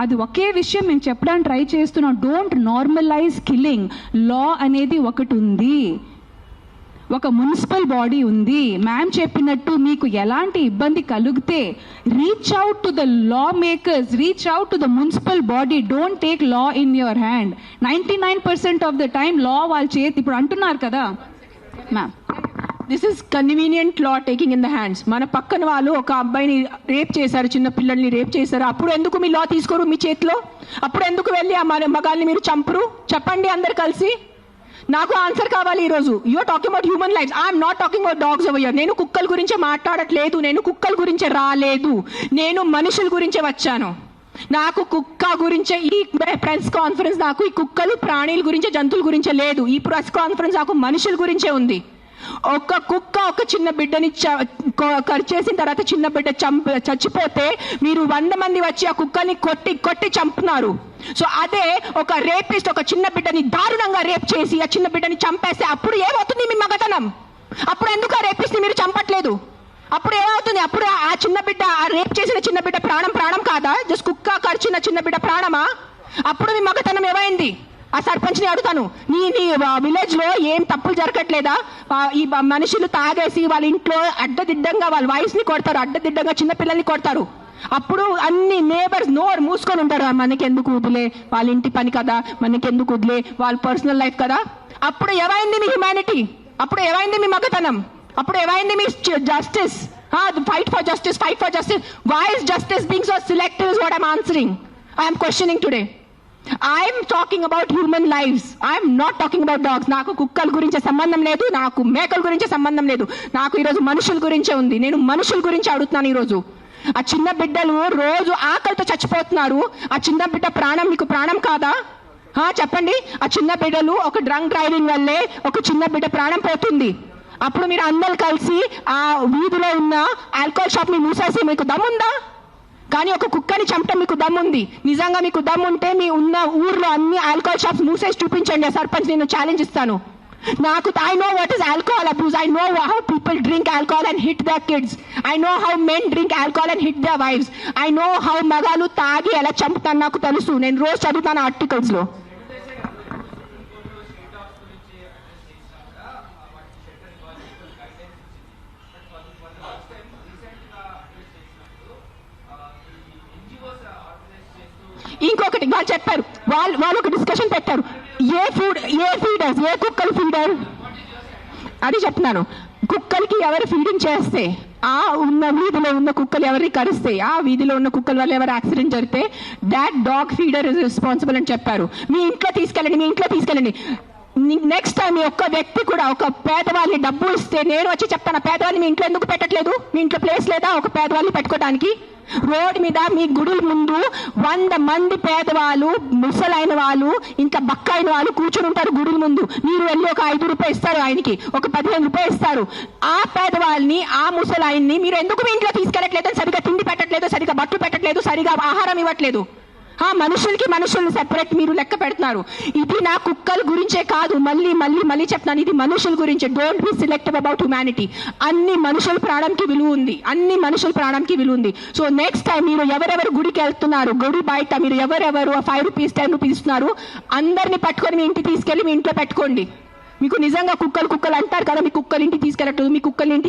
అది ఒకే విషయం మేము చెప్పడానికి ట్రై చేస్తున్నాం. Don't normalise killing. లా అనేది ఒకటి ఉంది, ఒక మున్సిపల్ బాడీ ఉంది. మ్యామ్ చెప్పినట్టు మీకు ఎలాంటి ఇబ్బంది కలిగితే reach out to the law makers, reach out to the municipal body. Don't take law in your hand. 99% of the time law వాళ్ళ చేతి. ఇప్పుడు అంటున్నారు కదా ma'am,
this is convenient law taking in the hands. మన పక్కన వాళ్ళు ఒక అబ్బాయిని రేప్ చేశారు, చిన్న పిల్లల్ని రేప్ చేశారు. అప్పుడు ఎందుకు మీ లా తీసుకోరు మీ చేతిలో? అప్పుడు ఎందుకు వెళ్ళి ఆ మగాల్ని మీరు చంపరు? చెప్పండి అందరు కలిసి. నాకు ఆన్సర్ కావాలి ఈరోజు. You're talking about human lifes. I'm not talking about dogs over here. నేను కుక్కల గురించే మాట్లాడట్లేదు, నేను కుక్కల గురించే రాలేదు, నేను మనుషుల గురించే వచ్చాను. నాకు కుక్క గురించే ఈ ప్రెస్ కాన్ఫరెన్స్, నాకు ఈ కుక్కలు ప్రాణుల గురించే జంతువుల గురించే లేదు. ఈ ప్రెస్ కాన్ఫరెన్స్ నాకు మనుషుల గురించే ఉంది. ఒక కుక్క ఒక చిన్న బిడ్డని కరిచేసిన తర్వాత చిన్న బిడ్డ చచ్చిపోతే మీరు 100 మంది వచ్చి ఆ కుక్కని కొట్టి చంపుతున్నారు. సో అదే ఒక రేపిస్ట్ ఒక చిన్న బిడ్డని దారుణంగా రేప్ చేసి ఆ చిన్న బిడ్డని చంపేస్తే అప్పుడు ఏమవుతుంది మీ మగతనం? అప్పుడు ఎందుకు ఆ రేపిస్ట్ ని మీరు చంపట్లేదు? అప్పుడు ఏమవుతుంది? అప్పుడు ఆ చిన్న బిడ్డ, ఆ రేప్ చేసిన చిన్న బిడ్డ ప్రాణం కాదా? జస్ట్ కుక్క కరిచిన చిన్న బిడ్డ ప్రాణమా? అప్పుడు మీ మగతనం ఏమైంది? ఆ సర్పంచ్ని అడుగుతాను, నీ విలేజ్ లో ఏం తప్పులు జరగట్లేదా? ఈ మనుషులు తాగేసి వాళ్ళ ఇంట్లో అడ్డదిడ్డంగా వాళ్ళ వాయిస్ ని కొడతారు, అడ్డదిడ్డంగా చిన్న పిల్లల్ని కొడతారు. అప్పుడు అన్ని నేబర్స్ నోరు మూసుకొని ఉంటారు. మనకెందుకు వదిలే, వాళ్ళ ఇంటి పని కదా, మనకెందుకు వదిలే, వాళ్ళ పర్సనల్ లైఫ్ కదా. అప్పుడు ఏమైంది మీ హ్యుమానిటీ? అప్పుడు ఏమైంది మీ మగతనం? అప్పుడు ఏమైంది మీ justice? Fight for justice. Why is justice being so selective is what I'm answering. I'm questioning today. I'm talking about human lifes. I'm not talking about dogs. నాకు కుక్కల గురించి సంబంధం లేదు, నాకు మేకల గురించి సంబంధం లేదు. నాకు ఈరోజు మనుషుల గురించే ఉంది. నేను మనుషుల గురించి అడుగుతున్నాను ఈరోజు. ఆ చిన్న బిడ్డలు రోజు ఆకలితో చచ్చిపోతున్నారు. ఆ చిన్న బిడ్డ ప్రాణం మీకు ప్రాణం కాదా? చెప్పండి. ఆ చిన్న బిడ్డలు ఒక డ్రంక్ డ్రైవింగ్ వల్లే ఒక చిన్న బిడ్డ ప్రాణం పోతుంది. అప్పుడు మీరు అందరు కలిసి ఆ వీధిలో ఉన్న ఆల్కహాల్ షాప్ ని మూసేసి మీకు దమ్ముందా? కానీ ఒక కుక్కని చంపటం మీకు దమ్ముంది. నిజంగా మీకు దమ్ముంటే మీ ఉన్న ఊర్లో అన్ని ఆల్కహాల్ షాప్స్ మూసేసి చూపించండి. సర్పంచ్ నేను ఛాలెంజ్ ఇస్తాను. I know what is alcohol abuse. I know how people drink alcohol and hit their kids. I know how men drink alcohol and hit their wives. I know how magalu తాగి ఎలా చంపుతాను నాకు తెలుసు. నేను రోజు చదువుతాను ఆర్టికల్స్ లో. ఇంకొకటి వాళ్ళు చెప్పారు, వాళ్ళు ఒక డిస్కషన్ పెట్టారు, ఏ కుక్కలు ఫీడర్ అది చెప్తున్నాను. కుక్కలకి ఎవరు ఫీడింగ్ చేస్తే, ఆ ఉన్న వీధిలో ఉన్న కుక్కలు ఎవరిని కరిస్తే, ఆ వీధిలో ఉన్న కుక్కల వల్ల ఎవరు యాక్సిడెంట్ జరిగితే that dog feeder is responsible అని చెప్పారు. మీ ఇంట్లో తీసుకెళ్ళండి. నెక్స్ట్ టైం మీ ఒక్క వ్యక్తి కూడా ఒక పేదవాళ్ళని డబ్బు ఇస్తే నేను వచ్చి చెప్తాను, పేదవాళ్ళని మీ ఇంట్లో ఎందుకు పెట్టట్లేదు? మీ ఇంట్లో ప్లేస్ లేదా ఒక పేదవాళ్ళని పెట్టుకోవడానికి? రోడ్ మీద మీ గుడుల ముందు 100 మంది పేదవాళ్ళు, ముసలైన వాళ్ళు, ఇంకా బక్కైన వాళ్ళు కూర్చొని ఉంటారు గుడుల ముందు. మీరు వెళ్ళి ఒక 5 రూపాయలు ఇస్తారు, ఆయనకి ఒక 15 రూపాయలు ఇస్తారు. ఆ పేదవాళ్ళని, ఆ ముసలాయన్ని మీరు ఎందుకు మీ ఇంట్లో తీసుకెళ్ళట్లేదు? సరిగా తిండి పెట్టట్లేదు, సరిగా బట్టు పెట్టట్లేదు, సరిగా ఆహారం ఇవ్వట్లేదు. మనుషుల్ని సెపరేట్ మీరు లెక్క పెడుతున్నారు. ఇది నా కుక్కల గురించే కాదు, మళ్ళీ చెప్తాను, ఇది మనుషుల గురించే. Don't be selective about humanity. అన్ని మనుషుల ప్రాణంకి విలువ ఉంది. సో నెక్స్ట్ టైం మీరు ఎవరెవరు గుడికి వెళ్తున్నారు, గుడి బయట మీరు ఎవరెవరు 5 రూపీస్ 10 రూపీస్ ఇస్తున్నారు, అందరినీ పట్టుకొని మీ ఇంటికి తీసుకెళ్లి మీ ఇంట్లో పెట్టుకోండి. మీకు నిజంగా కుక్కలు అంటారు కదా, మీ కుక్కలు ఇంటికి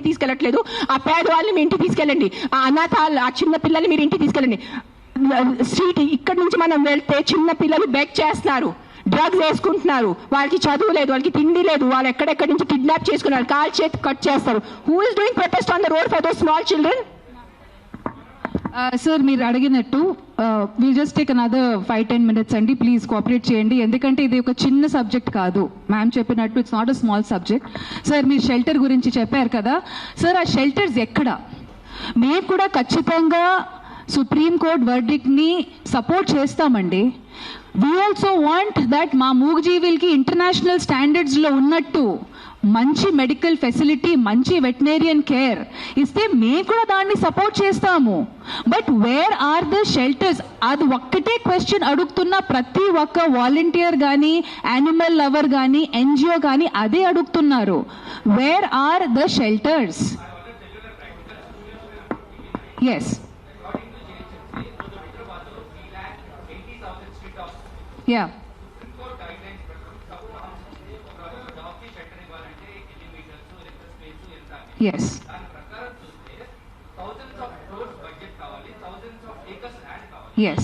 తీసుకెళ్ళట్లేదు, ఆ పేదవాళ్ళని మీ ఇంటికి తీసుకెళ్ళండి. ఆ అనాథాలు, ఆ చిన్న పిల్లల్ని మీరు ఇంటికి తీసుకెళ్ళండి. స్ట్రీట్ ఇక్కడ నుంచి మనం వెళ్తే చిన్న పిల్లలు బెగ్ చేస్తున్నారు, డ్రగ్స్ వేసుకుంటున్నారు, వాళ్ళకి చదువు లేదు, వాళ్ళకి తిండి లేదు, వాళ్ళు ఎక్కడెక్కడి నుంచి కిడ్నాప్ చేసుకున్నారు, కాల్ చేతి కట్ చేస్తారు. Who is doing protest on the road for those small children?
Sir మీరు అడిగినట్టు will just take another 5-10 minutes అండి, ప్లీజ్ కోఆపరేట్ చేయండి. ఎందుకంటే ఇది ఒక చిన్న సబ్జెక్ట్ కాదు, మ్యామ్ చెప్పినట్టు it's not a small subject. Sir మీరు షెల్టర్ గురించి చెప్పారు కదా సార్, ఆ షెల్టర్స్ ఎక్కడ? మేము కూడా ఖచ్చితంగా సుప్రీం కోర్ట్ వర్డిక్ట్ ని సపోర్ట్ చేస్తామండి. వీ ఆల్సో వాంట్ దట్ మా మూగజీవులకి ఇంటర్నేషనల్ స్టాండర్డ్స్ లో ఉన్నట్టు మంచి మెడికల్ ఫెసిలిటీ, మంచి వెటనరియన్ కేర్ ఇస్తే మేము కూడా దాన్ని సపోర్ట్ చేస్తాము. But where are the shelters? అది ఒక్కటే క్వశ్చన్ అడుగుతున్న ప్రతి ఒక్క వాలంటీర్ కానీ, యానిమల్ లవర్ కానీ, ఎన్జిఓ కానీ అదే అడుగుతున్నారు, where are the shelters? Yes, yeah, yes, yes,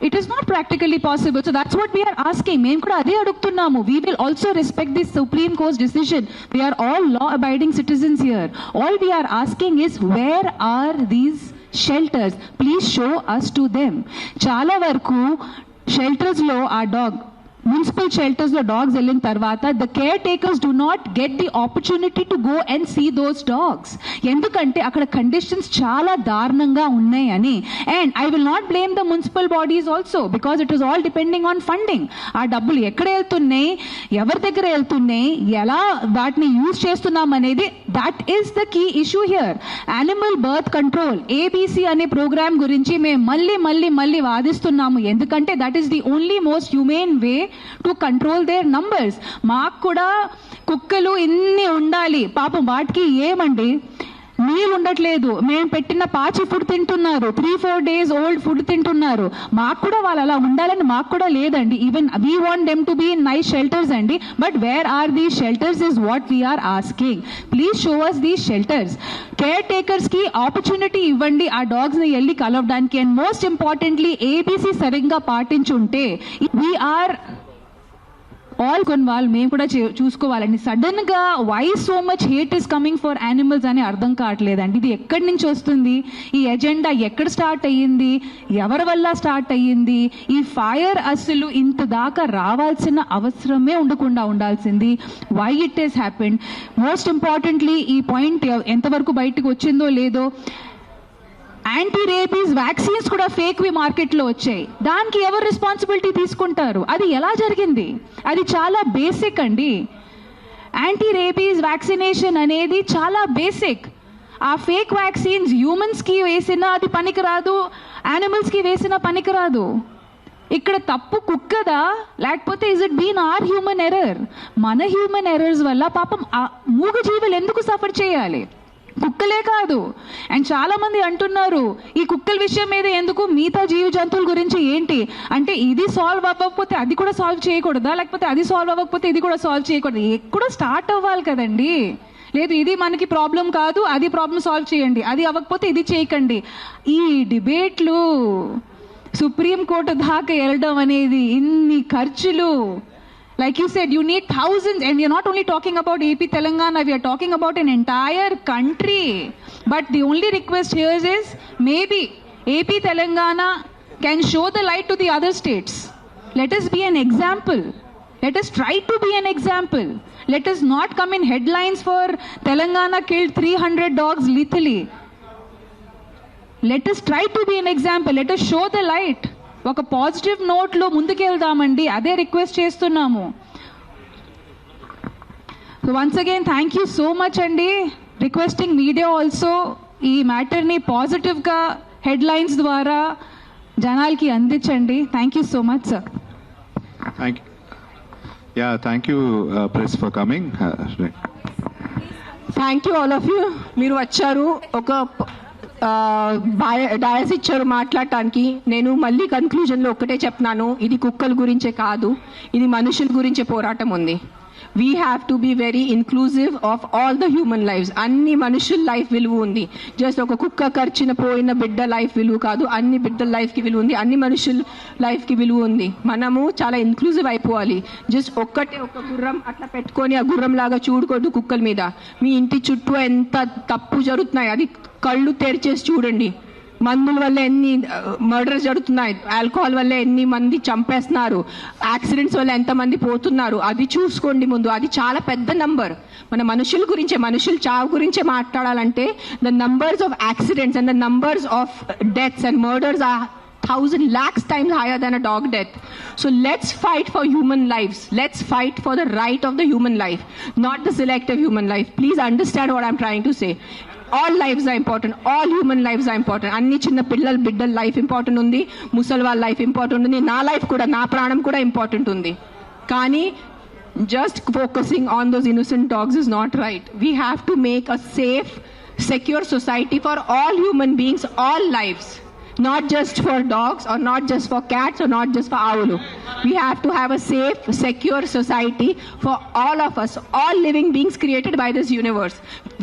it is not practically possible. So that's what we are asking. Mem kuda ade adugtunnamu. We will also respect this Supreme Court's decision. We are all law abiding citizens here. All we are asking is, where are these shelters? Please show us to them. Chala varaku shelters lo municipal shelters లో డాగ్స్ వెళ్ళిన తర్వాత the caretakers do not get the opportunity to go and see those dogs. ఎందుకంటే అక్కడ కండిషన్స్ చాలా దారుణంగా ఉన్నాయని. And I will not blame the municipal bodies also, because it is all depending on funding. ఆ డబ్బులు ఎక్కడ వెళ్తున్నాయి, ఎవరి దగ్గర వెళ్తున్నాయి, ఎలా వాటిని యూజ్ చేస్తున్నాం అనేది, that is the key issue here. Animal birth control ABC అనే ప్రోగ్రామ్ గురించి మేము మళ్ళీ వాదిస్తున్నాము. ఎందుకంటే that is the only most humane way to control their numbers. మాకు కూడా కుక్కలు ఇన్ని ఉండాలి, పాపం వాటికి ఏమండి నీళ్ళు ఉండట్లేదు, మేము పెట్టిన పాచి ఫుడ్ తింటున్నారు, 3-4 days old ఫుడ్ తింటున్నారు. మాకు కూడా వాళ్ళు అలా ఉండాలని మాకు కూడా లేదండి. Even we want them to be in nice shelters అండి. But where are these shelters is what we are asking. Please show us these shelters. Caretakers కి ఆపర్చునిటీ ఇవ్వండి ఆ డాగ్స్ ని వెళ్ళి కలవడానికి. అండ్ మోస్ట్ ఇంపార్టెంట్లీ ABC సరిగ్గా పాటించుంటే వీఆర్ ఆల్ కొన్వాళ్ళు మేము కూడా చూసుకోవాలండి. సడన్ గా why so much hate is coming for animals అని అర్థం కావట్లేదండి. ఇది ఎక్కడి నుంచి వస్తుంది, ఈ ఎజెండా ఎక్కడ స్టార్ట్ అయ్యింది, ఎవరి వల్ల స్టార్ట్ అయ్యింది? ఈ ఫైర్ అసలు ఇంత దాకా రావాల్సిన అవసరమే ఉండకుండా ఉండాల్సింది. Why it is happened? Most importantly ఈ పాయింట్ ఎంతవరకు బయటకు వచ్చిందో లేదో, యాంటీ రేబీస్ వ్యాక్సిన్స్ కూడా ఫేక్ మార్కెట్లో వచ్చాయి. దానికి ఎవరు రెస్పాన్సిబిలిటీ తీసుకుంటారు? అది ఎలా జరిగింది? అది చాలా బేసిక్ అండి. యాంటీ రేబీస్ వ్యాక్సినేషన్ అనేది చాలా బేసిక్. ఆ ఫేక్ వ్యాక్సిన్స్ హ్యూమన్స్కి వేసినా అది పనికిరాదు, యానిమల్స్కి వేసినా పనికిరాదు. ఇక్కడ తప్పు కుక్కదా లేకపోతే is it been our human error? మన హ్యూమన్ ఎర్రర్స్ వల్ల పాపం ఆ మూగ జీవులు ఎందుకు సఫర్ చేయాలి? కుక్కలే కాదు. అండ్ చాలా మంది అంటున్నారు ఈ కుక్కల విషయం మీద ఎందుకు, మిగతా జీవ జంతువుల గురించి ఏంటి అంటే, ఇది సాల్వ్ అవ్వకపోతే అది కూడా సాల్వ్ చేయకూడదా, లేకపోతే అది సాల్వ్ అవ్వకపోతే ఇది కూడా సాల్వ్ చేయకూడదు? ఎక్కడో స్టార్ట్ అవ్వాలి కదండి. లేదు ఇది మనకి ప్రాబ్లం కాదు, అది ప్రాబ్లం సాల్వ్ చేయండి, అది అవ్వకపోతే ఇది చేయకండి. ఈ డిబేట్లు సుప్రీంకోర్టు దాకా వెళ్ళడం అనేది ఇన్ని ఖర్చులు. Like you said, you need thousands, and we are not only talking about AP Telangana, we are talking about an entire country. But the only request here is maybe AP Telangana can show the light to the other states. Let us be an example. Let us try to be an example. Let us not come in headlines for Telangana killed 300 dogs lethally. Let us try to be an example. Let us show the light. ఒక పాజిటివ్ నోట్లో ముందుకెళ్దామండి, అదే రిక్వెస్ట్ చేస్తున్నాము. So once again thank you so much అండి. రిక్వెస్టింగ్ మీడియా ఆల్సో ఈ మ్యాటర్ని పాజిటివ్గా హెడ్లైన్స్ ద్వారా జనాలకి అందించండి. Thank you so much sir.
Thank you press for coming.
Thank you all of you. మీరు వచ్చారు, ఒక డయస్ ఇచ్చారు మాట్లాడటానికి. నేను మళ్ళీ కన్క్లూజన్లో ఒక్కటే చెప్తున్నాను, ఇది కుక్కల గురించే కాదు, ఇది మనుషుల గురించే పోరాటం ఉంది. We have to be very inclusive of all the human lifes. అన్ని మనుషుల లైఫ్ విలువ ఉంది. జస్ట్ ఒక కుక్క ఖర్చిన పోయిన బిడ్డ లైఫ్ విలువ కాదు, అన్ని బిడ్డల లైఫ్కి విలువ ఉంది, అన్ని మనుషుల లైఫ్కి విలువ ఉంది. మనము చాలా ఇన్క్లూజివ్ అయిపోవాలి. జస్ట్ ఒక గుర్రం అట్లా పెట్టుకొని ఆ గుర్రం లాగా చూడకూడదు కుక్కల మీద. మీ ఇంటి చుట్టూ ఎంత తప్పు జరుగుతున్నాయి అది కళ్ళు తెరిచేసి చూడండి. మందుల వల్ల ఎన్ని మర్డర్స్ జరుగుతున్నాయి, ఆల్కహాల్ వల్ల ఎన్ని మంది చంపేస్తున్నారు, యాక్సిడెంట్స్ వల్ల ఎంతమంది పోతున్నారు, అది చూసుకోండి ముందు. అది చాలా పెద్ద నంబర్. మన మనుషుల గురించే, మనుషుల చావు గురించే మాట్లాడాలంటే the numbers of accidents and the numbers of deaths and murders are 1,000 lakhs times higher than a dog death. So let's fight for human lives. Let's fight for the right of the human life, not the selective human life. Please understand what I'm trying to say. All lives are important. All human lives are important. అన్ని చిన్న పిల్లల బిడ్డల లైఫ్ ఇంపార్టెంట్ ఉంది, ముసలి వాళ్ళ లైఫ్ ఇంపార్టెంట్ ఉంది, నా లైఫ్ కూడా, నా ప్రాణం కూడా ఇంపార్టెంట్ ఉంది. కానీ just focusing on those innocent dogs is not right. We have to make a safe, secure society for all human beings, all lives. Not just for dogs or not just for cats or not just for owls. We have to have a safe, secure society for all of us, all living beings created by this universe.